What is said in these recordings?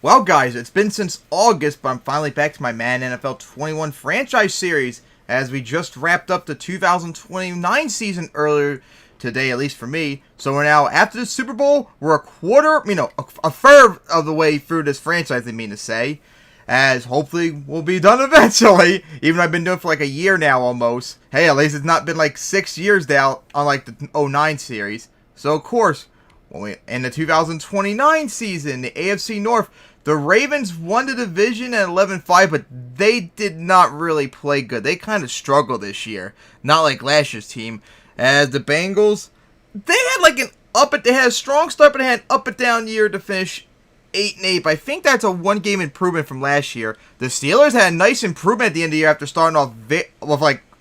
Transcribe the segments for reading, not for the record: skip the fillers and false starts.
Well, guys, it's been since August, but I'm finally back to my Madden NFL 21 franchise series as we just wrapped up the 2029 season earlier today, at least for me. So we're now, after the Super Bowl, we're a third of the way through this franchise, I mean to say, as hopefully we'll be done eventually, even though I've been doing it for like a year now almost. Hey, at least it's not been like 6 years now, unlike the 09 series. So, of course, in the 2029 season, the Afc North, the Ravens won the division at 11-5, but they did not really play good. They kind of struggled this year, not like last year's team. As the Bengals, they had a strong start, but they had an up and down year to finish 8-8. But I think that's a one-game improvement from last year. The Steelers had a nice improvement at the end of the year after starting off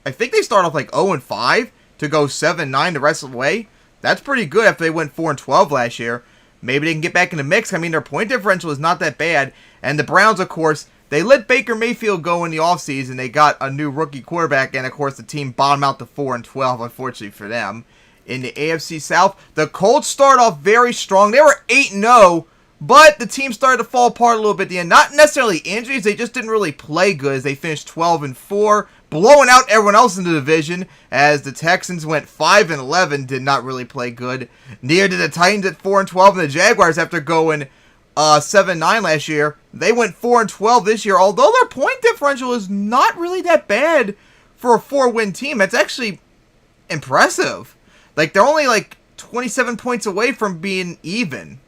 I think they started off like 0-5 to go 7-9 the rest of the way. That's pretty good after they went 4-12 last year. Maybe they can get back in the mix. I mean, their point differential is not that bad. And the Browns, of course, they let Baker Mayfield go in the offseason. They got a new rookie quarterback, and, of course, the team bottomed out to 4-12, unfortunately for them. In the AFC South, the Colts started off very strong. They were 8-0, but the team started to fall apart a little bit at the end. Not necessarily injuries. They just didn't really play good as they finished 12-4, blowing out everyone else in the division, as the Texans went 5-11, did not really play good. Neither did the Titans at 4-12, and the Jaguars, after going 7-9 last year, they went 4-12 this year, although their point differential is not really that bad for a 4-win team. That's actually impressive. Like, they're only like 27 points away from being even.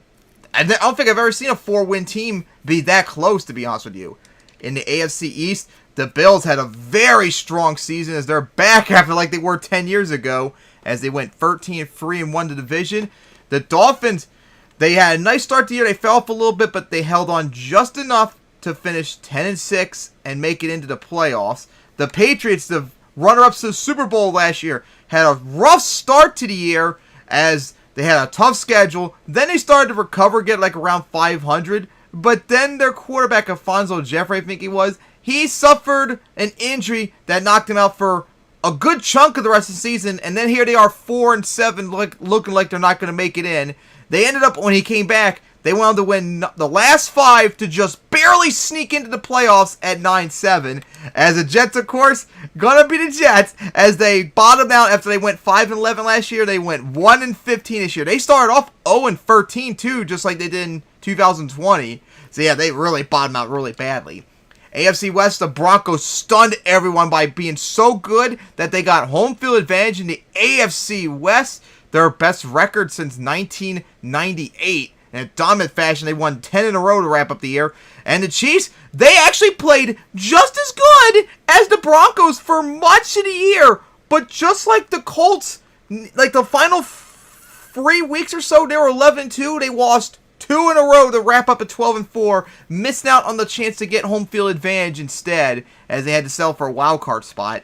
I don't think I've ever seen a 4-win team be that close, to be honest with you. In the AFC East, the Bills had a very strong season as they're back after like they were 10 years ago, as they went 13-3 and won the division. The Dolphins, they had a nice start to the year. They fell off a little bit, but they held on just enough to finish 10-6 and make it into the playoffs. The Patriots, the runner-ups to the Super Bowl last year, had a rough start to the year as they had a tough schedule. Then they started to recover, get like around 500. But then their quarterback, Alfonso Jeffrey, I think he suffered an injury that knocked him out for a good chunk of the rest of the season. And then here they are 4-7, looking like they're not going to make it in. They ended up, when he came back, they went on to win the last 5 to just barely sneak into the playoffs at 9-7. As the Jets, of course, gonna be the Jets, as they bottomed out after they went 5-11 last year. They went 1-15 this year. They started off 0-13 too, just like they did in 2020. So yeah, they really bottomed out really badly. AFC West, the Broncos stunned everyone by being so good that they got home field advantage in the AFC West, their best record since 1998. In a dominant fashion, they won 10 in a row to wrap up the year. And the Chiefs, they actually played just as good as the Broncos for much of the year. But just like the Colts, like the final 3 weeks or so, they were 11-2. They lost 2 in a row to wrap up at 12-4, missing out on the chance to get home field advantage instead, as they had to settle for a wild card spot.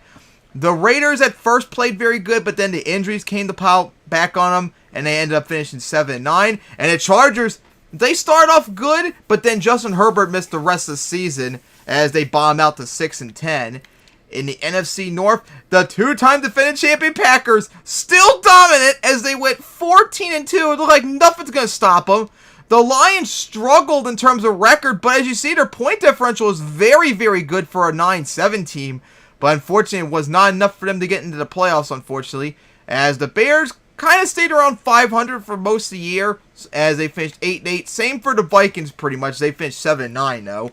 The Raiders at first played very good, but then the injuries came to pile back on them, and they ended up finishing 7-9. And the Chargers, they started off good, but then Justin Herbert missed the rest of the season as they bombed out to 6-10. In the NFC North, the 2-time defending champion Packers still dominant as they went 14-2. It looked like nothing's going to stop them. The Lions struggled in terms of record, but as you see, their point differential is very, very good for a 9-7 team. But unfortunately, it was not enough for them to get into the playoffs, unfortunately, as the Bears kind of stayed around 500 for most of the year, as they finished 8-8. Same for the Vikings, pretty much. They finished 7-9, though.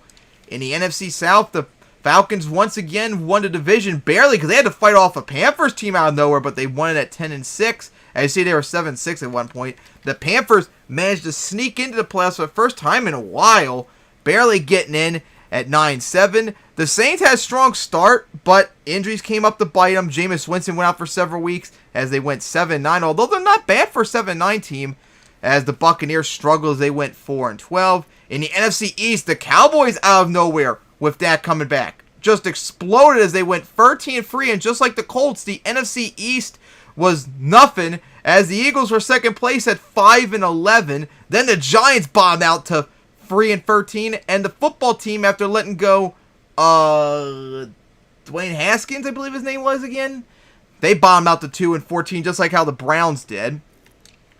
In the NFC South, the Falcons once again won the division, barely, because they had to fight off a Panthers team out of nowhere, but they won it at 10-6. As you see, they were 7-6 at one point. The Panthers managed to sneak into the playoffs for the first time in a while, barely getting in at 9-7. The Saints had a strong start, but injuries came up to bite them. Jameis Winston went out for several weeks as they went 7-9, although they're not bad for a 7-9 team, as the Buccaneers struggled as they went 4-12. In the NFC East, the Cowboys out of nowhere, with that coming back, just exploded as they went 13-3, and just like the Colts, the NFC East was nothing, as the Eagles were second place at 5-11. Then the Giants bombed out to 3-13, and the football team, after letting go Dwayne Haskins, I believe his name was again, they bombed out to 2-14, just like how the Browns did.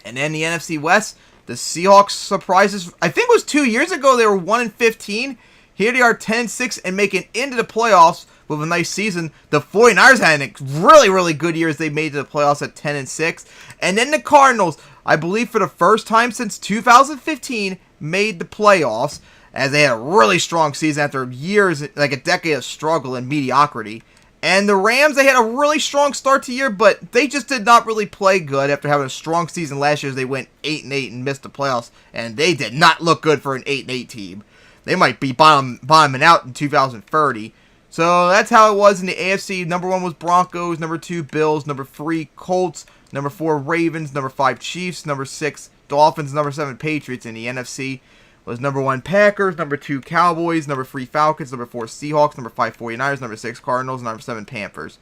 And then the NFC West, The Seahawks surprises. I think it was 2 years ago they were 1-15. Here they are 10-6 and making into the playoffs with a nice season. The 49ers had a really, really good year as they made it to the playoffs at 10-6. And then the Cardinals, I believe for the first time since 2015, made the playoffs as they had a really strong season after years, like a decade of struggle and mediocrity. And the Rams, they had a really strong start to the year, but they just did not really play good after having a strong season last year as they went 8-8 and missed the playoffs. And they did not look good for an 8-8 team. They might be bottoming out in 2030. So that's how it was in the AFC. Number 1 was Broncos. Number 2, Bills. Number 3, Colts. Number 4, Ravens. Number 5, Chiefs. Number 6, Dolphins. Number 7, Patriots. In the NFC was number 1, Packers. Number 2, Cowboys. Number 3, Falcons. Number 4, Seahawks. Number 5, 49ers. Number 6, Cardinals. Number 7, Panthers.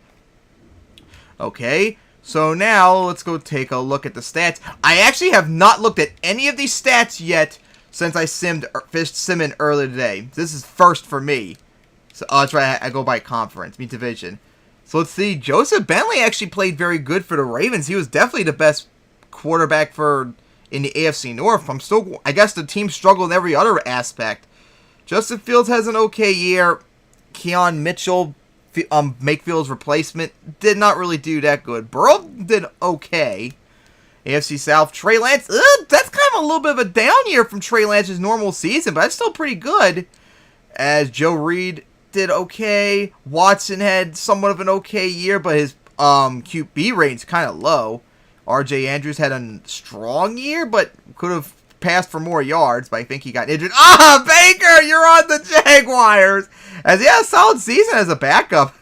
Okay, so now let's go take a look at the stats. I actually have not looked at any of these stats yet since I fished simming earlier today. This is first for me. So that's right, I go by conference, division. So let's see. Joseph Bentley actually played very good for the Ravens. He was definitely the best quarterback in the AFC North. I guess the team struggled in every other aspect. Justin Fields has an okay year. Keon Mitchell, Makefield's replacement, did not really do that good. Burrow did okay. AFC South, Trey Lance, that's kind of a little bit of a down year from Trey Lance's normal season, but that's still pretty good. As Joe Reed did okay. Watson had somewhat of an okay year, but his QB rating's kind of low. RJ Andrews had a strong year, but could have passed for more yards, but I think he got injured. Baker, you're on the Jaguars! As he had a solid season as a backup.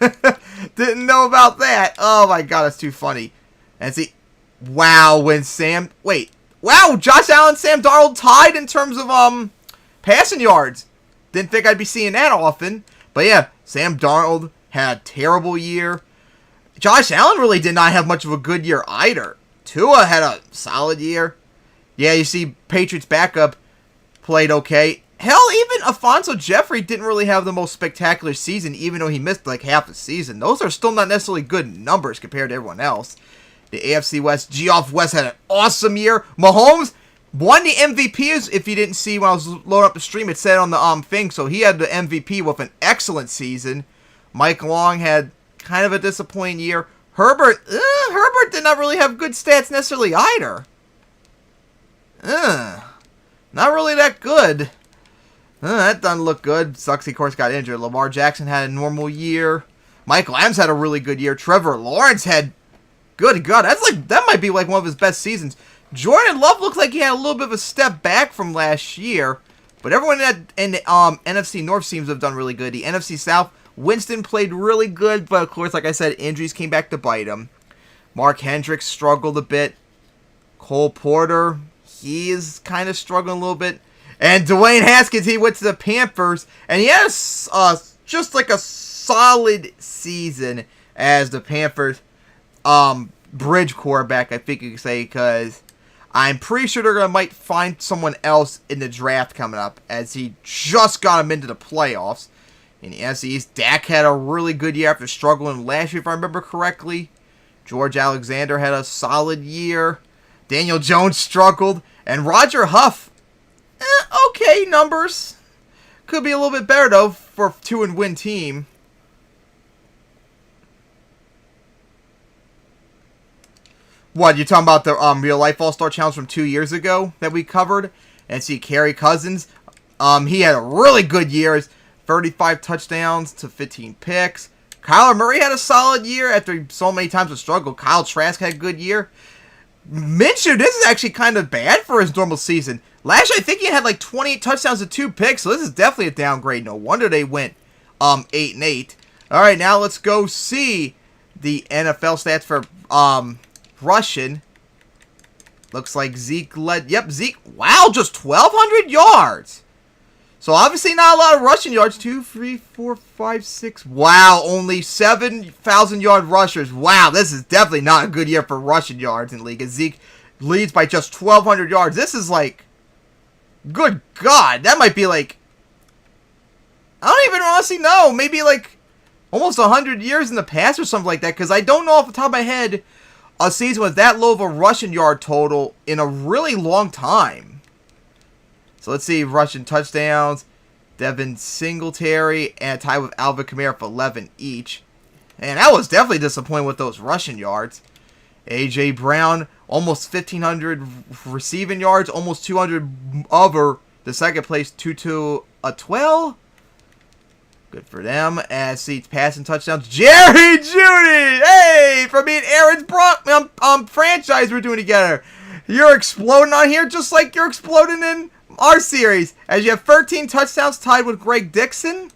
Didn't know about that. Oh my god, that's too funny. And see, wow, Josh Allen, Sam Darnold tied in terms of passing yards. Didn't think I'd be seeing that often. But yeah, Sam Darnold had a terrible year. Josh Allen really did not have much of a good year either. Tua had a solid year. Yeah, you see, Patriots backup played okay. Hell, even Alfonso Jeffrey didn't really have the most spectacular season, even though he missed like half the season. Those are still not necessarily good numbers compared to everyone else. The AFC West, Geoff West had an awesome year. Mahomes won the MVP, if you didn't see when I was loading up the stream, it said on the thing, so he had the MVP with an excellent season. Mike Long had kind of a disappointing year. Herbert did not really have good stats necessarily either. Not really that good. That doesn't look good. Sucks he, of course, got injured. Lamar Jackson had a normal year. Michael Adams had a really good year. Trevor Lawrence had... Good God, that might be like one of his best seasons. Jordan Love looked like he had a little bit of a step back from last year. But everyone in the NFC North seems to have done really good. The NFC South, Winston played really good. But, of course, like I said, injuries came back to bite him. Mark Hendricks struggled a bit. Cole Porter, he is kind of struggling a little bit. And Dwayne Haskins, he went to the Panthers. And he had just like a solid season as the Panthers bridge quarterback, I think you could say, because I'm pretty sure they're might find someone else in the draft coming up, as he just got him into the playoffs. In the NFC East, Dak had a really good year after struggling last year, if I remember correctly. George Alexander had a solid year. Daniel Jones struggled. And Roger Huff, okay numbers. Could be a little bit better, though, for a 2-win team. What, you talking about the Real Life All-Star Challenge from 2 years ago that we covered? And see, Kerry Cousins, he had a really good year. 35 touchdowns to 15 picks. Kyler Murray had a solid year after so many times of struggle. Kyle Trask had a good year. Minshew, this is actually kind of bad for his normal season. Last year, I think he had like 28 touchdowns to 2 picks, so this is definitely a downgrade. No wonder they went 8-8. All right, now let's go see the NFL stats for rushing. Looks like Zeke led. Yep, Zeke. Wow, just 1,200 yards. So obviously not a lot of rushing yards. 2, 3, 4, 5, 6. Wow, only 7,000-yard rushers. Wow, this is definitely not a good year for rushing yards in the league. As Zeke leads by just 1,200 yards. This is like, good God, that might be like, I don't even honestly know. Maybe like almost 100 years in the past or something like that. Because I don't know off the top of my head a season with that low of a rushing yard total in a really long time. So let's see, rushing touchdowns. Devin Singletary and tied with Alvin Kamara for 11 each. And that was definitely disappointing with those rushing yards. A.J. Brown, almost 1,500 receiving yards, almost 200 over the second place, 2-12. Good for them. As seats passing touchdowns. Jerry Jeudy! Hey! For me and Aaron's franchise we're doing together. You're exploding on here just like you're exploding in our series. As you have 13 touchdowns tied with Greg Dixon.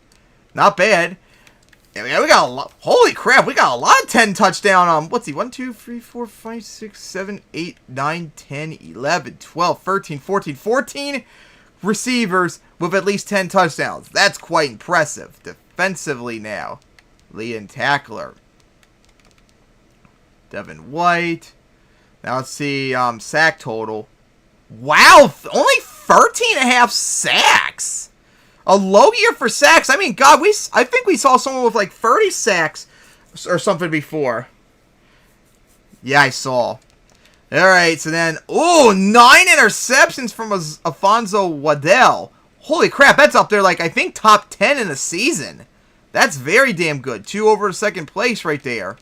Not bad. Yeah, we got a lot. Holy crap, we got a lot of 10 touchdown. What's he? 1, 2, 3, 4, 5, 6, 7, 8, 9, 10, 11, 12, 13, 14 receivers with at least 10 touchdowns. That's quite impressive. Defensively now. Leading tackler. Devin White. Now let's see sack total. Wow, only 13.5 sacks. A low year for sacks. I mean, God, I think we saw someone with like 30 sacks or something before. Yeah, I saw. Alright, so then, 9 interceptions from Alfonso Waddell. Holy crap, that's up there like, I think, top 10 in the season. That's very damn good. 2 over second place right there.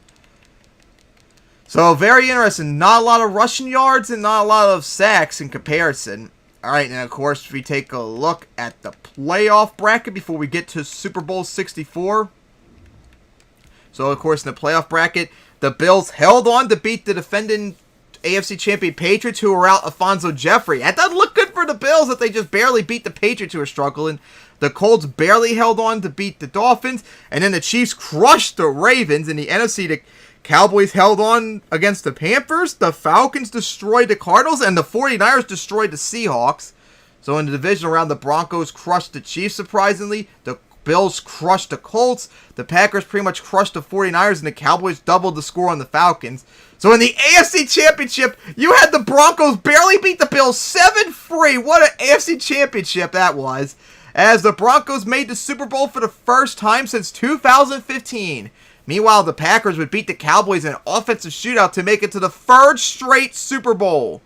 So, very interesting. Not a lot of rushing yards and not a lot of sacks in comparison. Alright, and of course, we take a look at the playoff bracket before we get to Super Bowl 64. So, of course, in the playoff bracket, the Bills held on to beat the defending AFC champion Patriots, who were out Alfonso Jeffrey. That doesn't look good for the Bills that they just barely beat the Patriots, who are struggling. The Colts barely held on to beat the Dolphins. And then the Chiefs crushed the Ravens. In the NFC, the Cowboys held on against the Panthers. The Falcons destroyed the Cardinals. And the 49ers destroyed the Seahawks. So in the divisional round, the Broncos crushed the Chiefs, surprisingly. The Bills crushed the Colts. The Packers pretty much crushed the 49ers. And the Cowboys doubled the score on the Falcons. So in the AFC Championship, you had the Broncos barely beat the Bills 7-3. What an AFC Championship that was. As the Broncos made the Super Bowl for the first time since 2015. Meanwhile, the Packers would beat the Cowboys in an offensive shootout to make it to the third straight Super Bowl.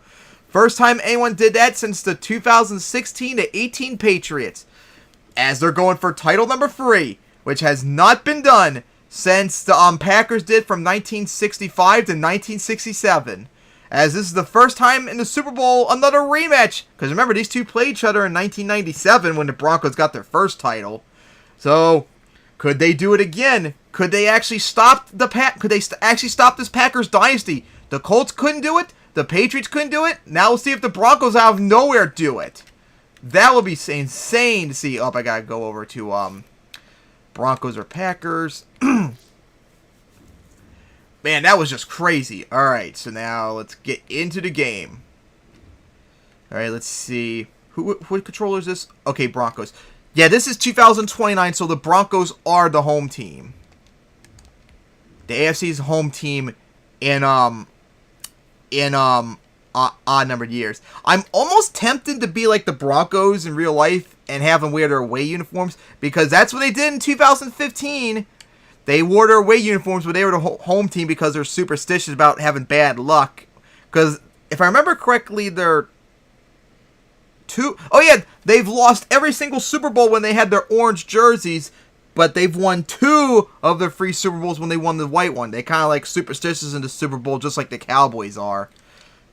First time anyone did that since the 2016-18 Patriots. As they're going for title number 3, which has not been done since the Packers did from 1965 to 1967. As this is the first time in the Super Bowl, another rematch. Because remember, these two played each other in 1997 when the Broncos got their first title. So, could they do it again? Could they actually stop stop this Packers dynasty? The Colts couldn't do it. The Patriots couldn't do it. Now we'll see if the Broncos out of nowhere do it. That would be insane to see. Oh, I gotta go over to Broncos or Packers. Man, that was just crazy. Alright, so now let's get into the game. Alright, let's see. What controller is this? Okay, Broncos. Yeah, this is 2029, so the Broncos are the home team. The AFC's home team in odd numbered years. I'm almost tempted to be like the Broncos in real life and have them wear their away uniforms, because that's what they did in 2015. They wore their away uniforms, but they were the home team because they're superstitious about having bad luck. Because if I remember correctly, they've lost every single Super Bowl when they had their orange jerseys, but they've won 2 of their 3 Super Bowls when they won the white one. They kind of like superstitious in the Super Bowl, just like the Cowboys are.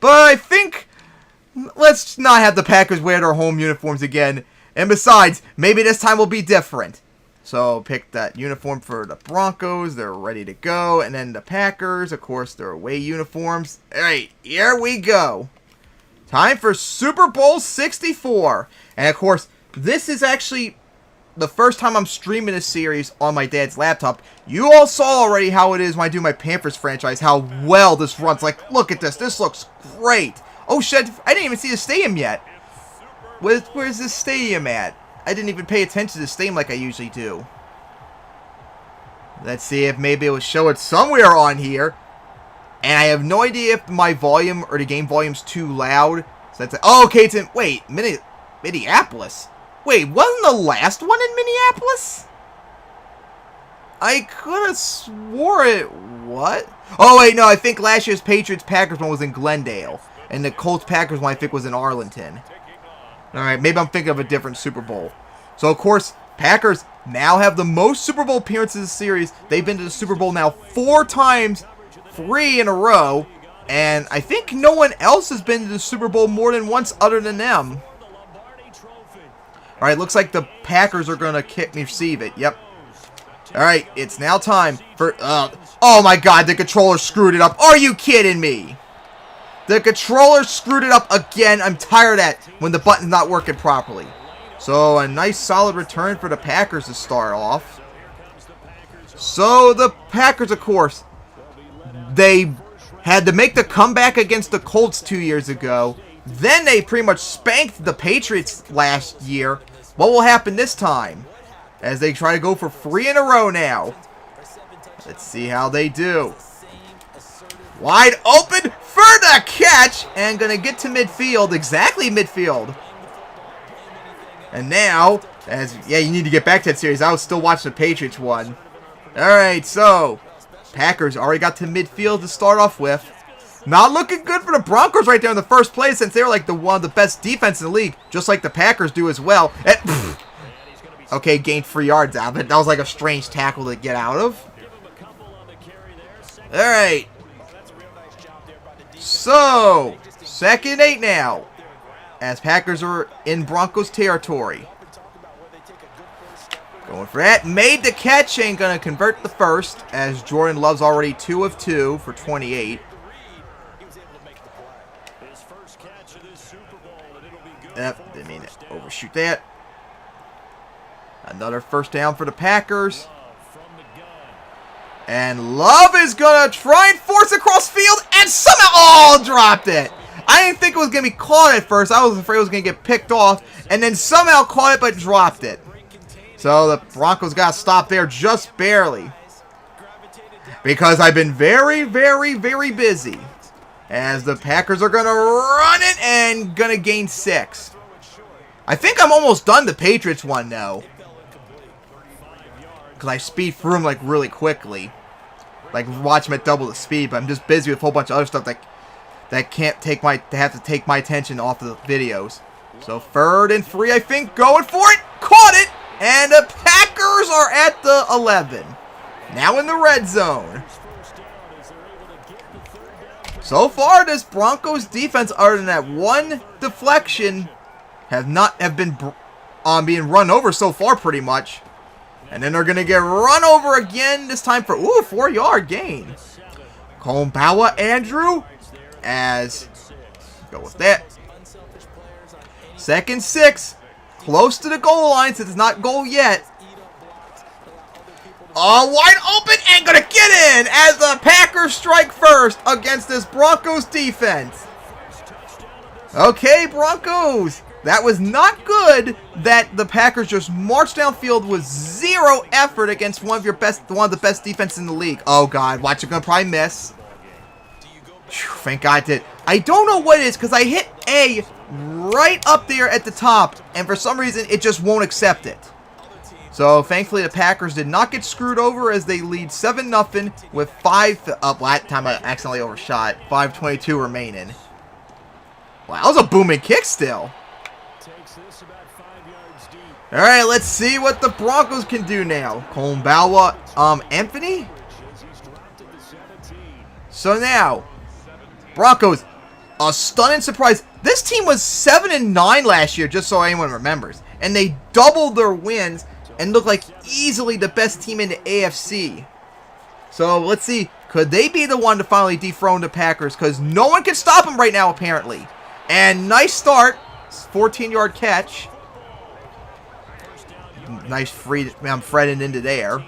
But I think let's not have the Packers wear their home uniforms again. And besides, maybe this time will be different. So pick that uniform for the Broncos. They're ready to go. And then the Packers, of course, their away uniforms. All right, here we go. Time for Super Bowl 64. And of course, this is actually the first time I'm streaming this series on my dad's laptop. You all saw already how it is when I do my Panthers franchise, how well this runs. Like, look at this. This looks great. Oh, shit. I didn't even see the stadium yet. Where's this stadium at? I didn't even pay attention to the stadium like I usually do. Let's see if maybe it will show it somewhere on here. And I have no idea if my volume or the game volume's too loud. So that's okay, it's in... Wait, Minneapolis? Wait, wasn't the last one in Minneapolis? I could have swore it... What? Oh, wait, no, I think last year's Patriots-Packers one was in Glendale. And the Colts-Packers one, I think, was in Arlington. Alright, maybe I'm thinking of a different Super Bowl. So, of course, Packers now have the most Super Bowl appearances in the series. They've been to the Super Bowl now 4 times, 3 in a row. And I think no one else has been to the Super Bowl more than once other than them. Alright, looks like the Packers are going to receive it. Yep. Alright, it's now time for... oh my god, the controller screwed it up. Are you kidding me? The controller screwed it up again. I'm tired of that when the button's not working properly. So, a nice solid return for the Packers to start off. So, the Packers, of course, they had to make the comeback against the Colts 2 years ago. Then they pretty much spanked the Patriots last year. What will happen this time? As they try to go for 3 in a row now. Let's see how they do. Wide open for the catch. And going to get to midfield. Exactly midfield. And now, you need to get back to that series. I was still watching the Patriots one. Alright, so, Packers already got to midfield to start off with. Not looking good for the Broncos right there in the first place, since they're like one of the best defense in the league, just like the Packers do as well. And, okay, gained 3 yards out of it. That was like a strange tackle to get out of. Alright. So, 2nd and 8 now, as Packers are in Broncos territory. Going for that. Made the catch. Ain't going to convert the first, as Jordan Love's already 2 of 2 for 28. Yep, didn't mean to overshoot that. Another first down for the Packers. And Love is going to try and force it across field, and somehow, dropped it. I didn't think it was going to be caught at first. I was afraid it was going to get picked off, and then somehow caught it but dropped it. So the Broncos got stopped there just barely. Because I've been very, very, very busy. As the Packers are going to run it and going to gain 6. I think I'm almost done the Patriots one now. Because I speed through them like really quickly. Like watch them at double the speed. But I'm just busy with a whole bunch of other stuff that can't take have to take my attention off of the videos. So 3rd and 3, I think. Going for it. Caught it. And the Packers are at the 11. Now in the red zone. So far, this Broncos defense, other than that one deflection, have been being run over so far pretty much. And then they're going to get run over again, this time for, 4-yard gain. Kolmbawa Andrew, go with that. 2nd 6, close to the goal line, since it's not goal yet. Wide open and going to get in as the Packers strike first against this Broncos defense. Okay, Broncos. That was not good that the Packers just marched downfield with 0 effort against one of the best defenses in the league. Oh, God. Watch it. Going to probably miss. Thank God it did. I don't know what it is because I hit A right up there at the top, and for some reason, it just won't accept it. So, thankfully, the Packers did not get screwed over as they lead 7-0 with 5... that time I accidentally overshot. 5:22 remaining. Wow, that was a booming kick still. Alright, let's see what the Broncos can do now. Kolmbawa, Anthony? So now, Broncos, a stunning surprise. This team was 7-9 last year, just so anyone remembers. And they doubled their wins and look like easily the best team in the AFC. So, let's see. Could they be the one to finally dethrone the Packers? Because no one can stop them right now, apparently. And nice start. 14-yard catch. Nice free. I'm threading into there.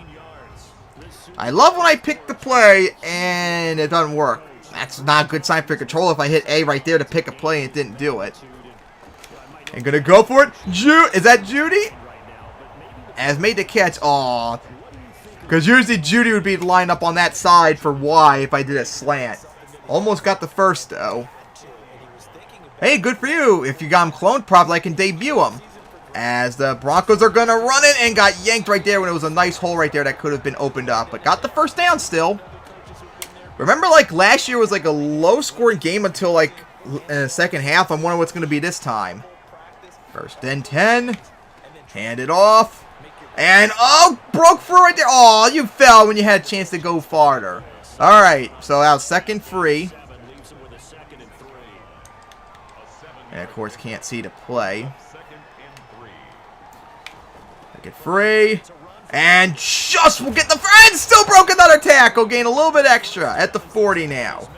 I love when I pick the play and it doesn't work. That's not a good sign for control if I hit A right there to pick a play and it didn't do it. And gonna go for it. Is that Judy? Has made the catch. Aw. Because usually Judy would be lined up on that side for Y if I did a slant. Almost got the first, though. Hey, good for you. If you got him cloned properly, I can debut him. As the Broncos are going to run it and got yanked right there when it was a nice hole right there that could have been opened up. But got the first down still. Remember, like, last year was like a low-scoring game until, like, in the second half. I'm wondering what's going to be this time. First and 10. Hand it off. And, oh, broke through right there. Oh, you fell when you had a chance to go farther. All right, so now second free. And, of course, can't see the play. Second free. And just will get the friend. Still broke another tackle. Gain a little bit extra at the 40 now.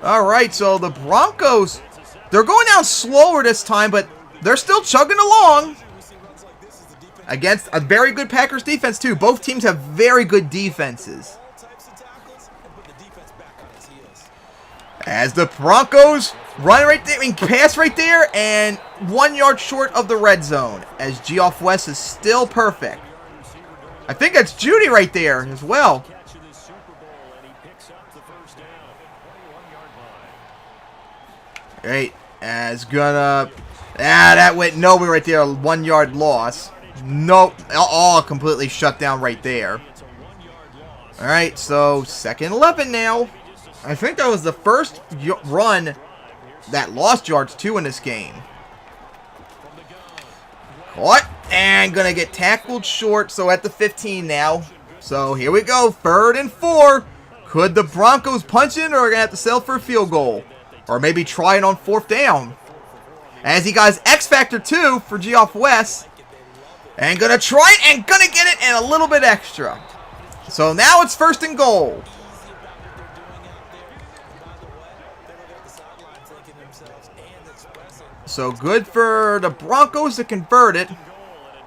All right, so the Broncos, they're going down slower this time, but they're still chugging along. Against a very good Packers defense, too. Both teams have very good defenses. As the Broncos run right there, pass right there, and 1 yard short of the red zone. As Afc West is still perfect. I think that's Judy right there as well. Right, as gonna... that went nowhere right there. 1 yard loss. Nope, all completely shut down right there. Alright, so second 11 now. I think that was the first run that lost yards too in this game. Caught, and gonna get tackled short, so at the 15 now. So here we go, 3rd and 4. Could the Broncos punch in, or are gonna have to settle for a field goal? Or maybe try it on 4th down. As he got his X Factor too for Afc West. And gonna try it and gonna get it and a little bit extra. So now it's 1st and goal. So good for the Broncos to convert it.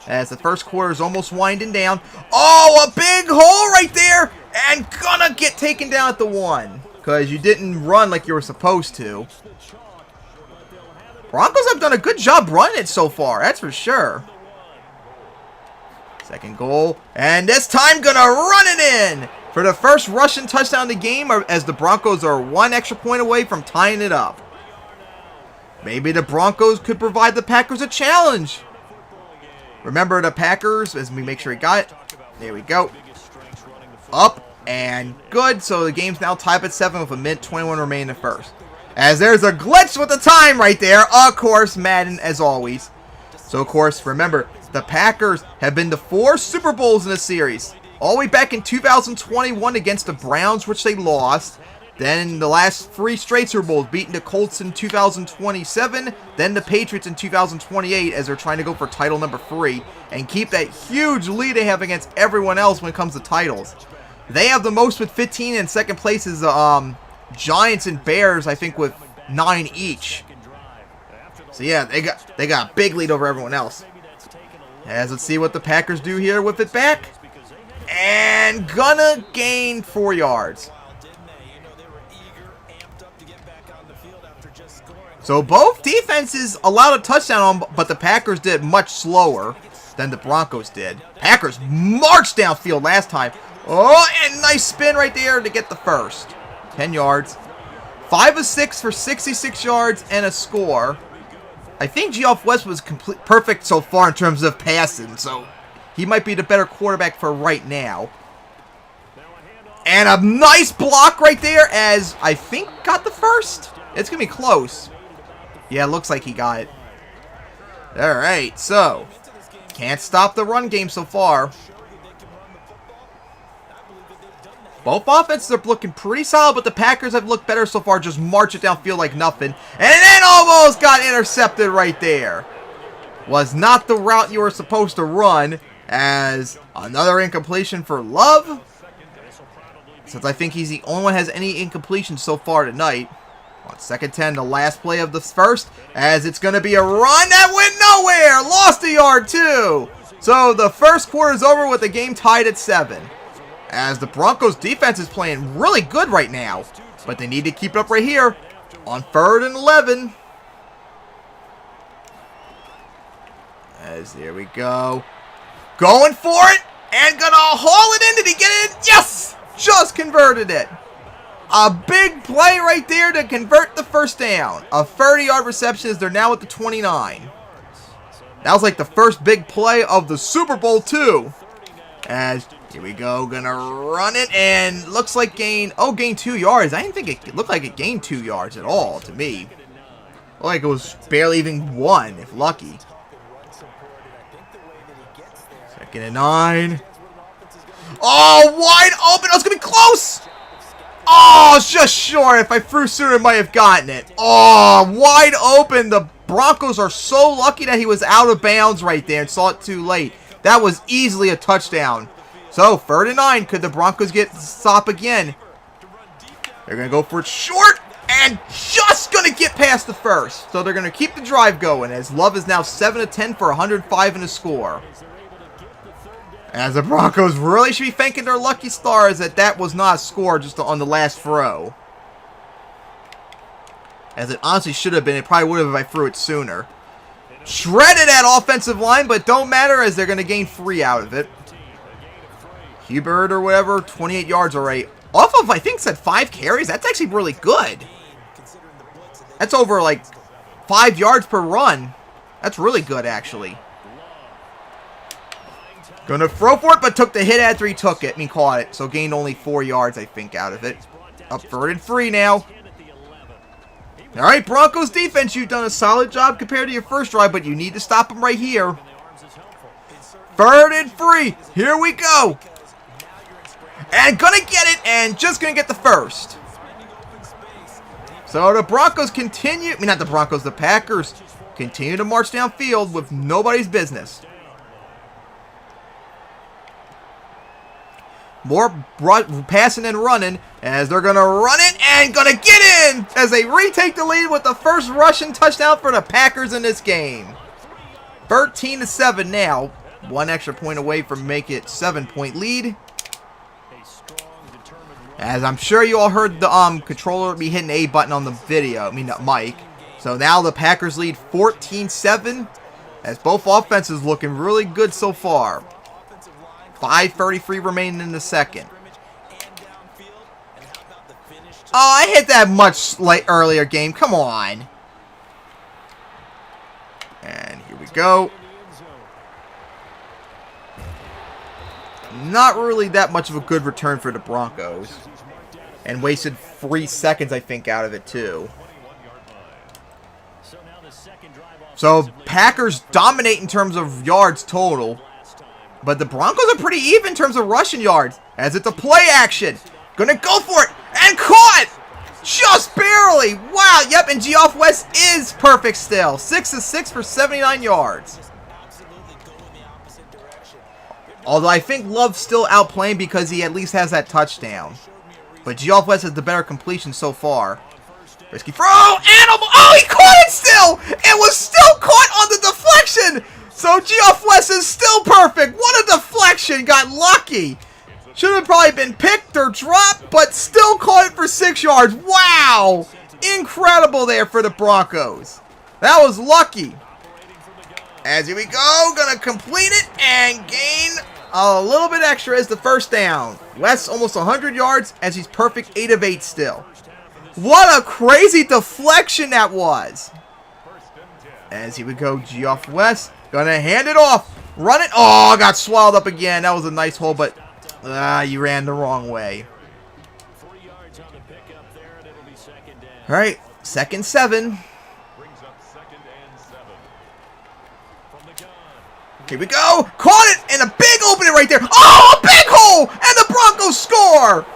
As the first quarter is almost winding down. Oh, a big hole right there. And gonna get taken down at the 1. Because you didn't run like you were supposed to. Broncos have done a good job running it so far, that's for sure. Second goal, and this time gonna run it in for the first rushing touchdown of the game, as the Broncos are 1 extra point away from tying it up. Maybe the Broncos could provide the Packers a challenge. Remember the Packers, as we make sure he got it. There we go. Up and good, so the game's now tied at 7 with a minute 21 remaining in the first. As there's a glitch with the time right there. Of course, Madden, as always. So, of course, remember, the Packers have been to 4 Super Bowls in the series. All the way back in 2021 against the Browns, which they lost. Then in the last 3 straight Super Bowls, beating the Colts in 2027. Then the Patriots in 2028, as they're trying to go for title number 3. And keep that huge lead they have against everyone else when it comes to titles. They have the most with 15, and second place is Giants and Bears, I think, with 9 each. So yeah, they got a big lead over everyone else. As let's see what the Packers do here with it back. And gonna gain 4 yards. So both defenses allowed a touchdown on, but the Packers did much slower than the Broncos did. Packers marched downfield last time. Oh, and nice spin right there to get the first. 10 yards. 5 of 6 for 66 yards and a score. I think Afc West was perfect so far in terms of passing, so he might be the better quarterback for right now. And a nice block right there, as I think got the first. It's going to be close. Yeah, it looks like he got it. Alright, so can't stop the run game so far. Both offenses are looking pretty solid, but the Packers have looked better so far. Just march it downfield like nothing. And then almost got intercepted right there. Was not the route you were supposed to run, as another incompletion for Love. Since I think he's the only one who has any incompletions so far tonight. On 2nd 10, the last play of the first, as it's going to be a run that went nowhere. Lost a yard too. So the first quarter is over with the game tied at 7. As the Broncos defense is playing really good right now. But they need to keep it up right here on 3rd and 11. As there we go. Going for it. And gonna haul it in. Did he get it in? Yes! Just converted it. A big play right there to convert the first down. A 30-yard reception as they're now at the 29. That was like the first big play of the Super Bowl too. As here we go, gonna run it, and looks like gain 2 yards. I didn't think it looked like it gained 2 yards at all to me. Looked like it was barely even 1, if lucky. 2nd and 9. Oh, wide open. Oh, it's going to be close. Oh, it's just short. If I threw sooner, I might have gotten it. Oh, wide open. The Broncos are so lucky that he was out of bounds right there and saw it too late. That was easily a touchdown. So, 3rd and 9. Could the Broncos get the stop again? They're going to go for it short and just going to get past the first. So, they're going to keep the drive going as Love is now 7 of 10 for 105 in the score. As the Broncos really should be thanking their lucky stars that was not a score just on the last throw. As it honestly should have been. It probably would have if I threw it sooner. Shredded that offensive line, but don't matter as they're going to gain 3 out of it. Hubert or whatever, 28 yards already. Off of, I think, said 5 carries. That's actually really good. That's over, like, 5 yards per run. That's really good, actually. Gonna throw for it, but took the hit after he took it. I mean, caught it. So gained only 4 yards, I think, out of it. Up 3rd and 3 now. Alright, Broncos defense, you've done a solid job compared to your first drive, but you need to stop them right here. 3rd and 3. Here we go. And gonna get it, and just gonna get the first. So the Broncos continue, I mean, not the Broncos, the Packers continue to march downfield with nobody's business. More passing and running as they're going to run it and going to get in as they retake the lead with the first rushing touchdown for the Packers in this game. 13-7 now. 1 extra point away from making it 7-point lead. As I'm sure you all heard the controller be hitting A button on the video, I mean the mic. So now the Packers lead 14-7 as both offenses looking really good so far. 5:33 remaining in the second. Oh, I hit that much earlier game. Come on. And here we go. Not really that much of a good return for the Broncos. And wasted 3 seconds, I think, out of it, too. So, Packers dominate in terms of yards total. But the Broncos are pretty even in terms of rushing yards. As it's a play action. Gonna go for it. And caught! Just barely. Wow. Yep. And Afc West is perfect still. 6 of 6 for 79 yards. Although I think Love's still outplaying because he at least has that touchdown. But Afc West has the better completion so far. Risky throw. And oh, he caught it still. It was still caught on the deflection. So Afc West is still perfect. What a deflection. Got lucky. Should have probably been picked or dropped, but still caught it for 6 yards. Wow. Incredible there for the Broncos. That was lucky. As here we go. Gonna complete it and gain a little bit extra as the first down. West almost 100 yards as he's perfect 8 of 8 still. What a crazy deflection that was. As here we go. Afc West. Gonna hand it off. Run it. Oh, got swallowed up again. That was a nice hole, but you ran the wrong way. All right, 2nd and 7. Here we go. Caught it, and a big opening right there. Oh, a big hole, and the Broncos score.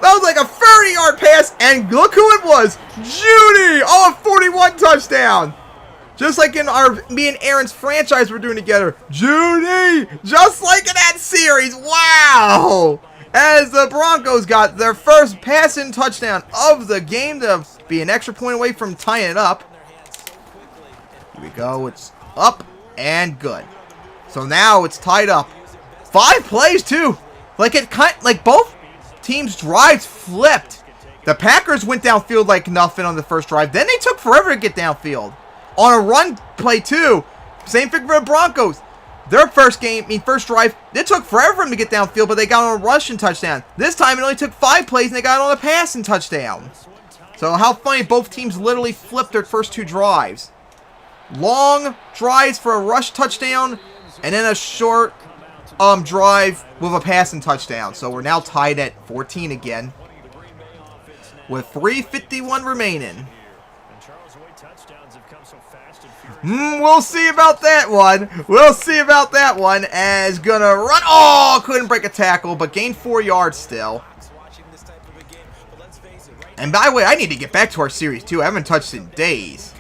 That was like a 30-yard pass, and look who it was. Judy. Oh, a 41 touchdown. Just like in me and Aaron's franchise we're doing together. Judy! Just like in that series. Wow! As the Broncos got their first passing touchdown of the game to be an extra point away from tying it up. Here we go. It's up and good. So now it's tied up. 5 plays too. Like both teams' drives flipped. The Packers went downfield like nothing on the first drive. Then they took forever to get downfield. On a run play, too. Same thing for the Broncos. Their first drive, it took forever for them to get downfield, but they got on a rushing touchdown. This time, it only took 5 plays, and they got on a passing touchdown. So, how funny, both teams literally flipped their first 2 drives. Long drives for a rush touchdown, and then a short drive with a passing touchdown. So, we're now tied at 14 again, with 3:51 remaining. We'll see about that one. We'll see about that one. As gonna run. Oh, couldn't break a tackle, but gained 4 yards still. And by the way, I need to get back to our series too. I haven't touched it in days.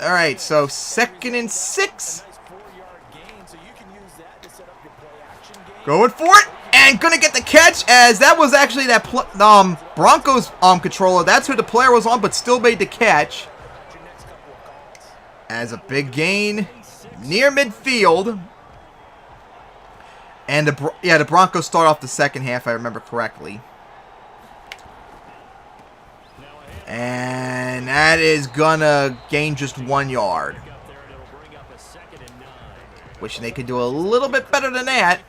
Alright, so 2nd and 6. Going for it. And gonna get the catch, as that was actually that Broncos controller. That's who the player was on, but still made the catch. As a big gain near midfield. And the Broncos start off the second half, if I remember correctly. And that is gonna gain just 1 yard. Wishing they could do a little bit better than that.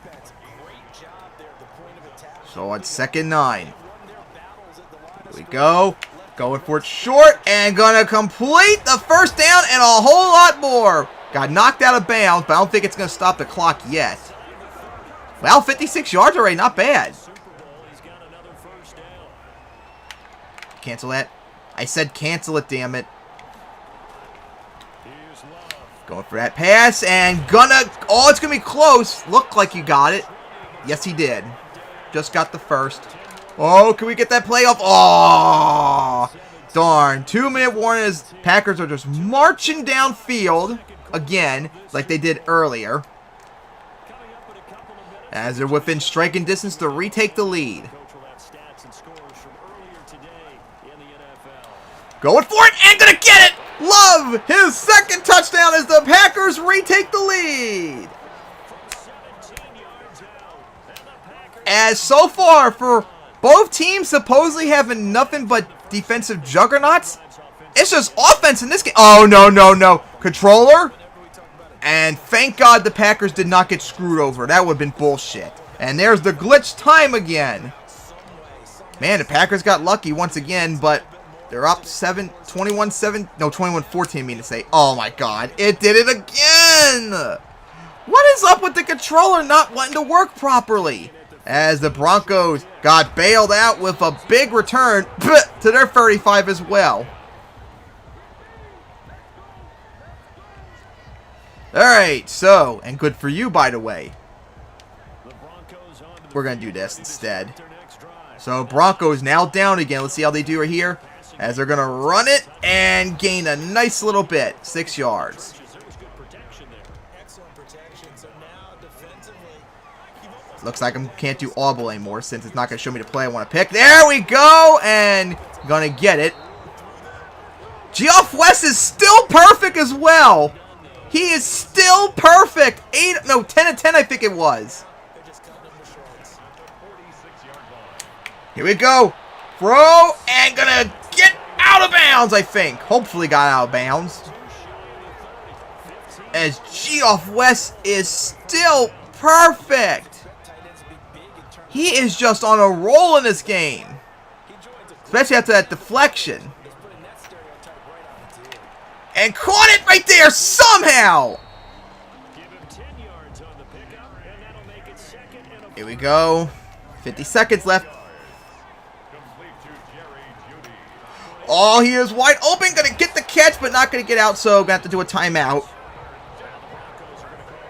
So on 2nd and 9. Here we go. Going for it short and gonna complete the first down and a whole lot more. Got knocked out of bounds, but I don't think it's gonna stop the clock yet. Well, 56 yards already, not bad. Cancel that. I said cancel it, damn it. Going for that pass and gonna... Oh, it's gonna be close. Looked like you got it. Yes, he did. Just got the first. Oh, can we get that play off? Oh, darn. 2-minute warning as Packers are just marching downfield again, like they did earlier. As they're within striking distance to retake the lead. Going for it and gonna get it! Love his 2nd touchdown as the Packers retake the lead. As so far, for both teams supposedly having nothing but defensive juggernauts, it's just offense in this game. Oh, no, no, no. Controller. And thank God the Packers did not get screwed over. That would have been bullshit. And there's the glitch time again. Man, the Packers got lucky once again, but they're up 21-7. No, 21-14, I mean to say. Oh, my God. It did it again. What is up with the controller not wanting to work properly? As the Broncos got bailed out with a big return to their 35 as well. Alright, so, and good for you, by the way. We're going to do this instead. So, Broncos now down again. Let's see how they do right here. As they're going to run it and gain a nice little bit. 6 yards. Looks like I can't do audible anymore since it's not going to show me the play I want to pick. There we go! And going to get it. Afc West is still perfect as well. He is still perfect. 10 and 10 I think it was. Here we go. Throw and gonna get out of bounds, I think. Hopefully got out of bounds. As Afc West is still perfect. He is just on a roll in this game. Especially after that deflection. And caught it right there somehow. Here we go. 50 seconds left. Oh, he is wide open. Going to get the catch, but not going to get out. So, going to have to do a timeout.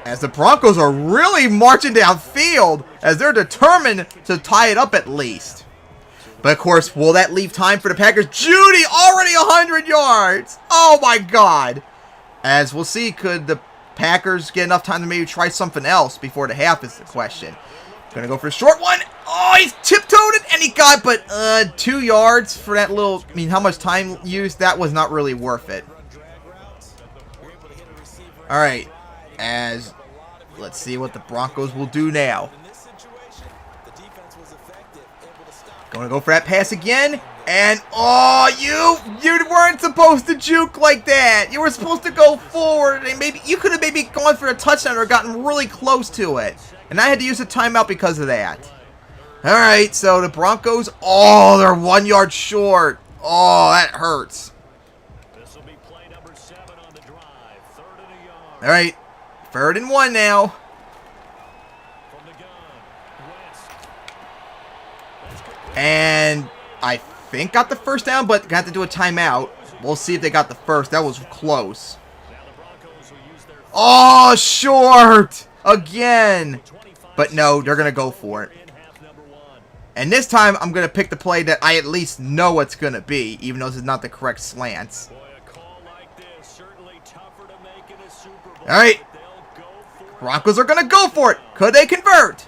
As the Broncos are really marching downfield. As they're determined to tie it up at least. But, of course, will that leave time for the Packers? Judy, already 100 yards. Oh, my God. As we'll see, could the Packers get enough time to maybe try something else before the half is the question. Going to go for a short one. Oh, he's tiptoed it, and he got, but 2 yards for that little, I mean, how much time used? That was not really worth it. All right. As, let's see what the Broncos will do now. Going to go for that pass again. And, oh, you weren't supposed to juke like that. You were supposed to go forward. And maybe you could have maybe gone for a touchdown or gotten really close to it. And I had to use a timeout because of that. All right, so the Broncos, oh, they're 1 yard short. Oh, that hurts. All right, 3rd and 1 now. And I think got the first down, but got to do a timeout. We'll see if they got the first. That was close. Oh, short! Again! But no, they're going to go for it. And this time, I'm going to pick the play that I at least know what's going to be, even though this is not the correct slants. Alright. Broncos are going to go for it. Could they convert?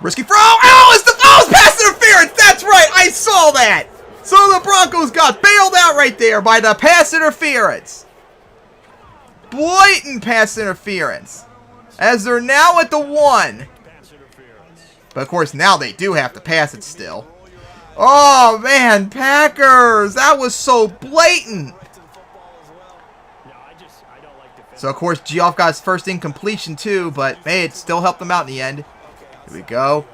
Risky throw. Oh, it's pass interference. That's right. I saw that. So the Broncos got bailed out right there by the pass interference. Blatant pass interference. As they're now at the 1. But of course, now they do have to pass it still. Oh, man. Packers. That was so blatant. So, of course, Geoff got his first incompletion, too. But, hey, it still helped them out in the end. Here we go.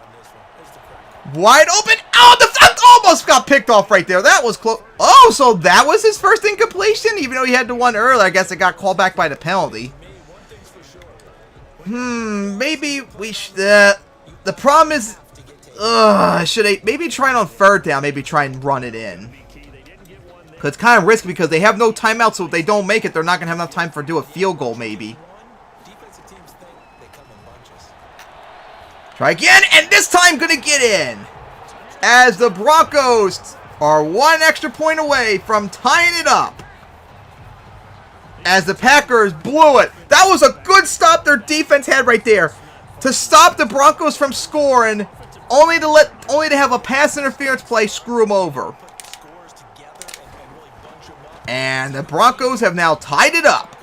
Wide open. Oh, that almost got picked off right there. That was close. Oh, so that was his first incompletion? Even though he had the one earlier, I guess it got called back by the penalty. Maybe we should... the problem is... should I maybe try it on third down? Maybe try and run it in. Because it's kind of risky because they have no timeout, so if they don't make it, they're not going to have enough time for do a field goal, maybe. Try again, and this time going to get in. As the Broncos are one extra point away from tying it up. As the Packers blew it. That was a good stop their defense had right there. To stop the Broncos from scoring, only to have a pass interference play screw them over. And the Broncos have now tied it up.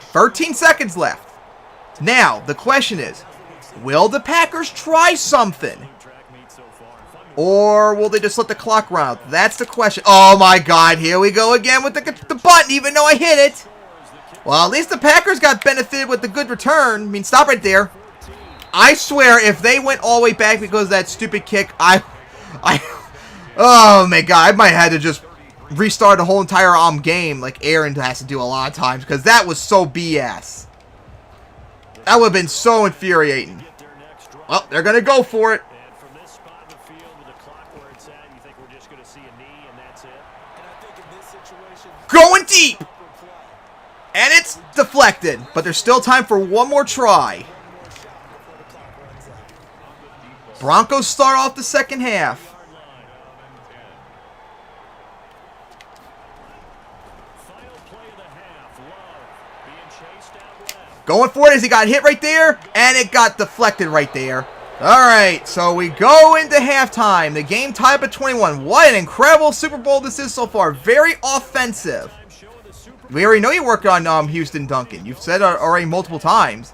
13 seconds left. Now, the question is, will the Packers try something? Or will they just let the clock run out? That's the question. Oh my God, here we go again with the button, even though I hit it. Well, at least the Packers got benefited with the good return. I mean, stop right there. I swear, if they went all the way back because of that stupid kick, oh my God, I might have had to just restart the whole entire game like Aaron has to do a lot of times because that was so BS. That would have been so infuriating. Well, they're going to go for it. Going deep. And it's deflected, but there's still time for one more try. Broncos start off the second half. Going for it as he got hit right there, and it got deflected right there. Alright, so we go into halftime. The game tied up at 21. What an incredible Super Bowl this is so far. Very offensive. We already know you worked on Houston Duncan. You've said it already multiple times.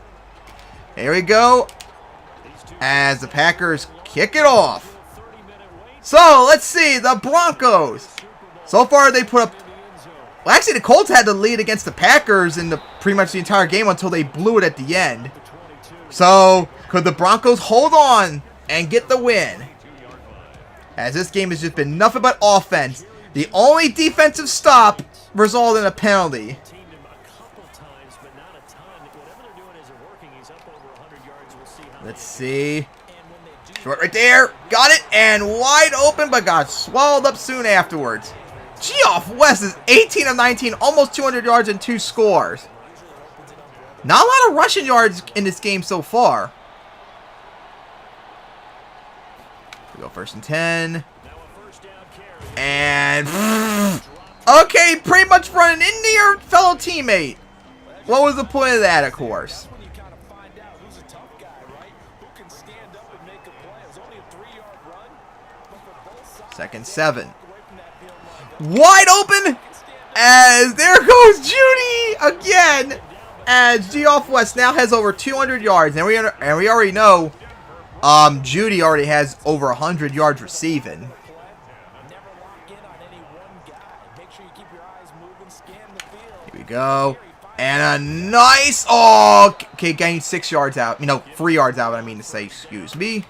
Here we go. As the Packers kick it off. So, let's see. The Broncos. So far, they put up... Well, actually, the Colts had the lead against the Packers in pretty much the entire game until they blew it at the end. So, could the Broncos hold on and get the win? As this game has just been nothing but offense. The only defensive stop resulted in a penalty. Let's see. Short right there. Got it. And wide open, but got swallowed up soon afterwards. Geoff West is 18 of 19, almost 200 yards and 2 scores. Not a lot of rushing yards in this game so far. We go 1st and 10. And... okay, pretty much running into your fellow teammate. What was the point of that, of course? 2nd and 7. Wide open. As there goes Judy again. As Geoff West now has over 200 yards. And we already know Judy already has over 100 yards receiving. Here we go. And a nice... oh, okay, gained 6 yards out. 3 yards out, I mean to say, excuse me.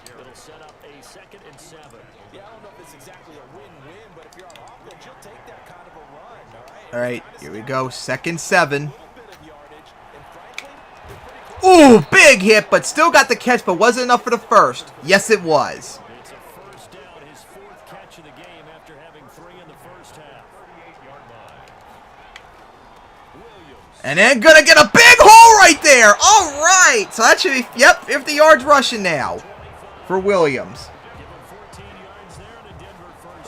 All right, here we go. 2nd and 7. Ooh, big hit, but still got the catch, but wasn't enough for the first. Yes, it was. And then gonna get a big hole right there. All right. So that should be, yep, 50 yards rushing now for Williams.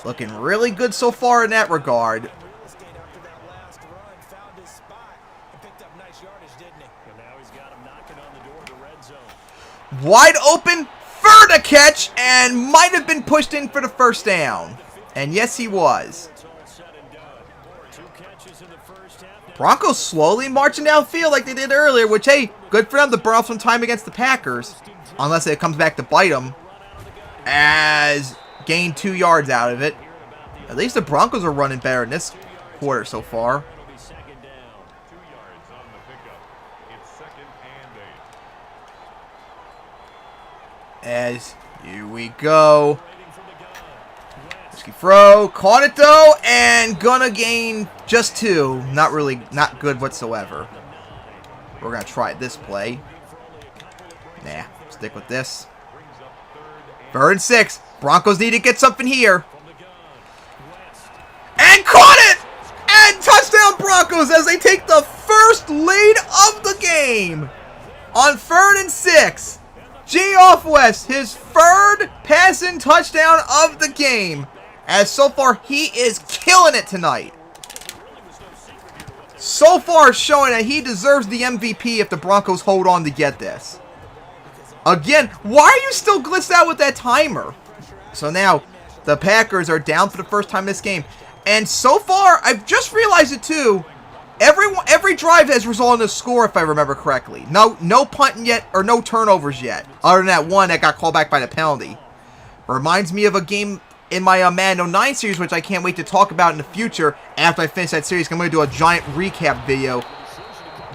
Looking really good so far in that regard. Wide open for the catch and might have been pushed in for the first down. And yes, he was. Broncos slowly marching downfield like they did earlier, which, hey, good for them to burn off some time against the Packers. Unless it comes back to bite them. As gained 2 yards out of it. At least the Broncos are running better in this quarter so far. As here we go. Risky throw. Caught it though. And gonna gain just 2. Not good whatsoever. We're gonna try this play. Nah, stick with this. 3rd and 6. Broncos need to get something here. And caught it! And touchdown Broncos as they take the first lead of the game. On 3rd and 6. Afc West, his 3rd passing touchdown of the game. As so far, he is killing it tonight. So far showing that he deserves the MVP if the Broncos hold on to get this. Again, why are you still glitzed out with that timer? So now, the Packers are down for the first time this game. And so far, I've just realized it too. Every drive has resulted in a score, if I remember correctly. No punting yet, or no turnovers yet. Other than that one that got called back by the penalty. Reminds me of a game in my Madden 09 series, which I can't wait to talk about in the future after I finish that series. I'm going to do a giant recap video.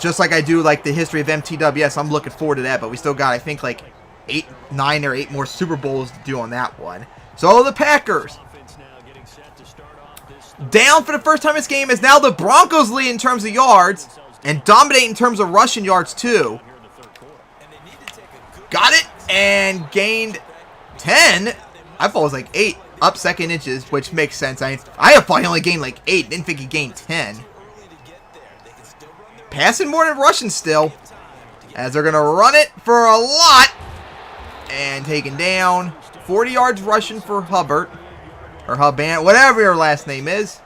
Just like I do like the history of MTWS. I'm looking forward to that, but we still got, I think, like 9 or 8 more Super Bowls to do on that one. So the Packers down for the first time this game, is now the Broncos lead in terms of yards and dominate in terms of rushing yards too. Got it and gained 10. I thought it was like 8, up 2nd inches, which makes sense. I thought he only gained like 8. Didn't think he gained 10. Passing more than rushing still, as they're gonna run it for a lot and taken down. 40 yards rushing for Hubbard. Or Hubban, whatever your last name is.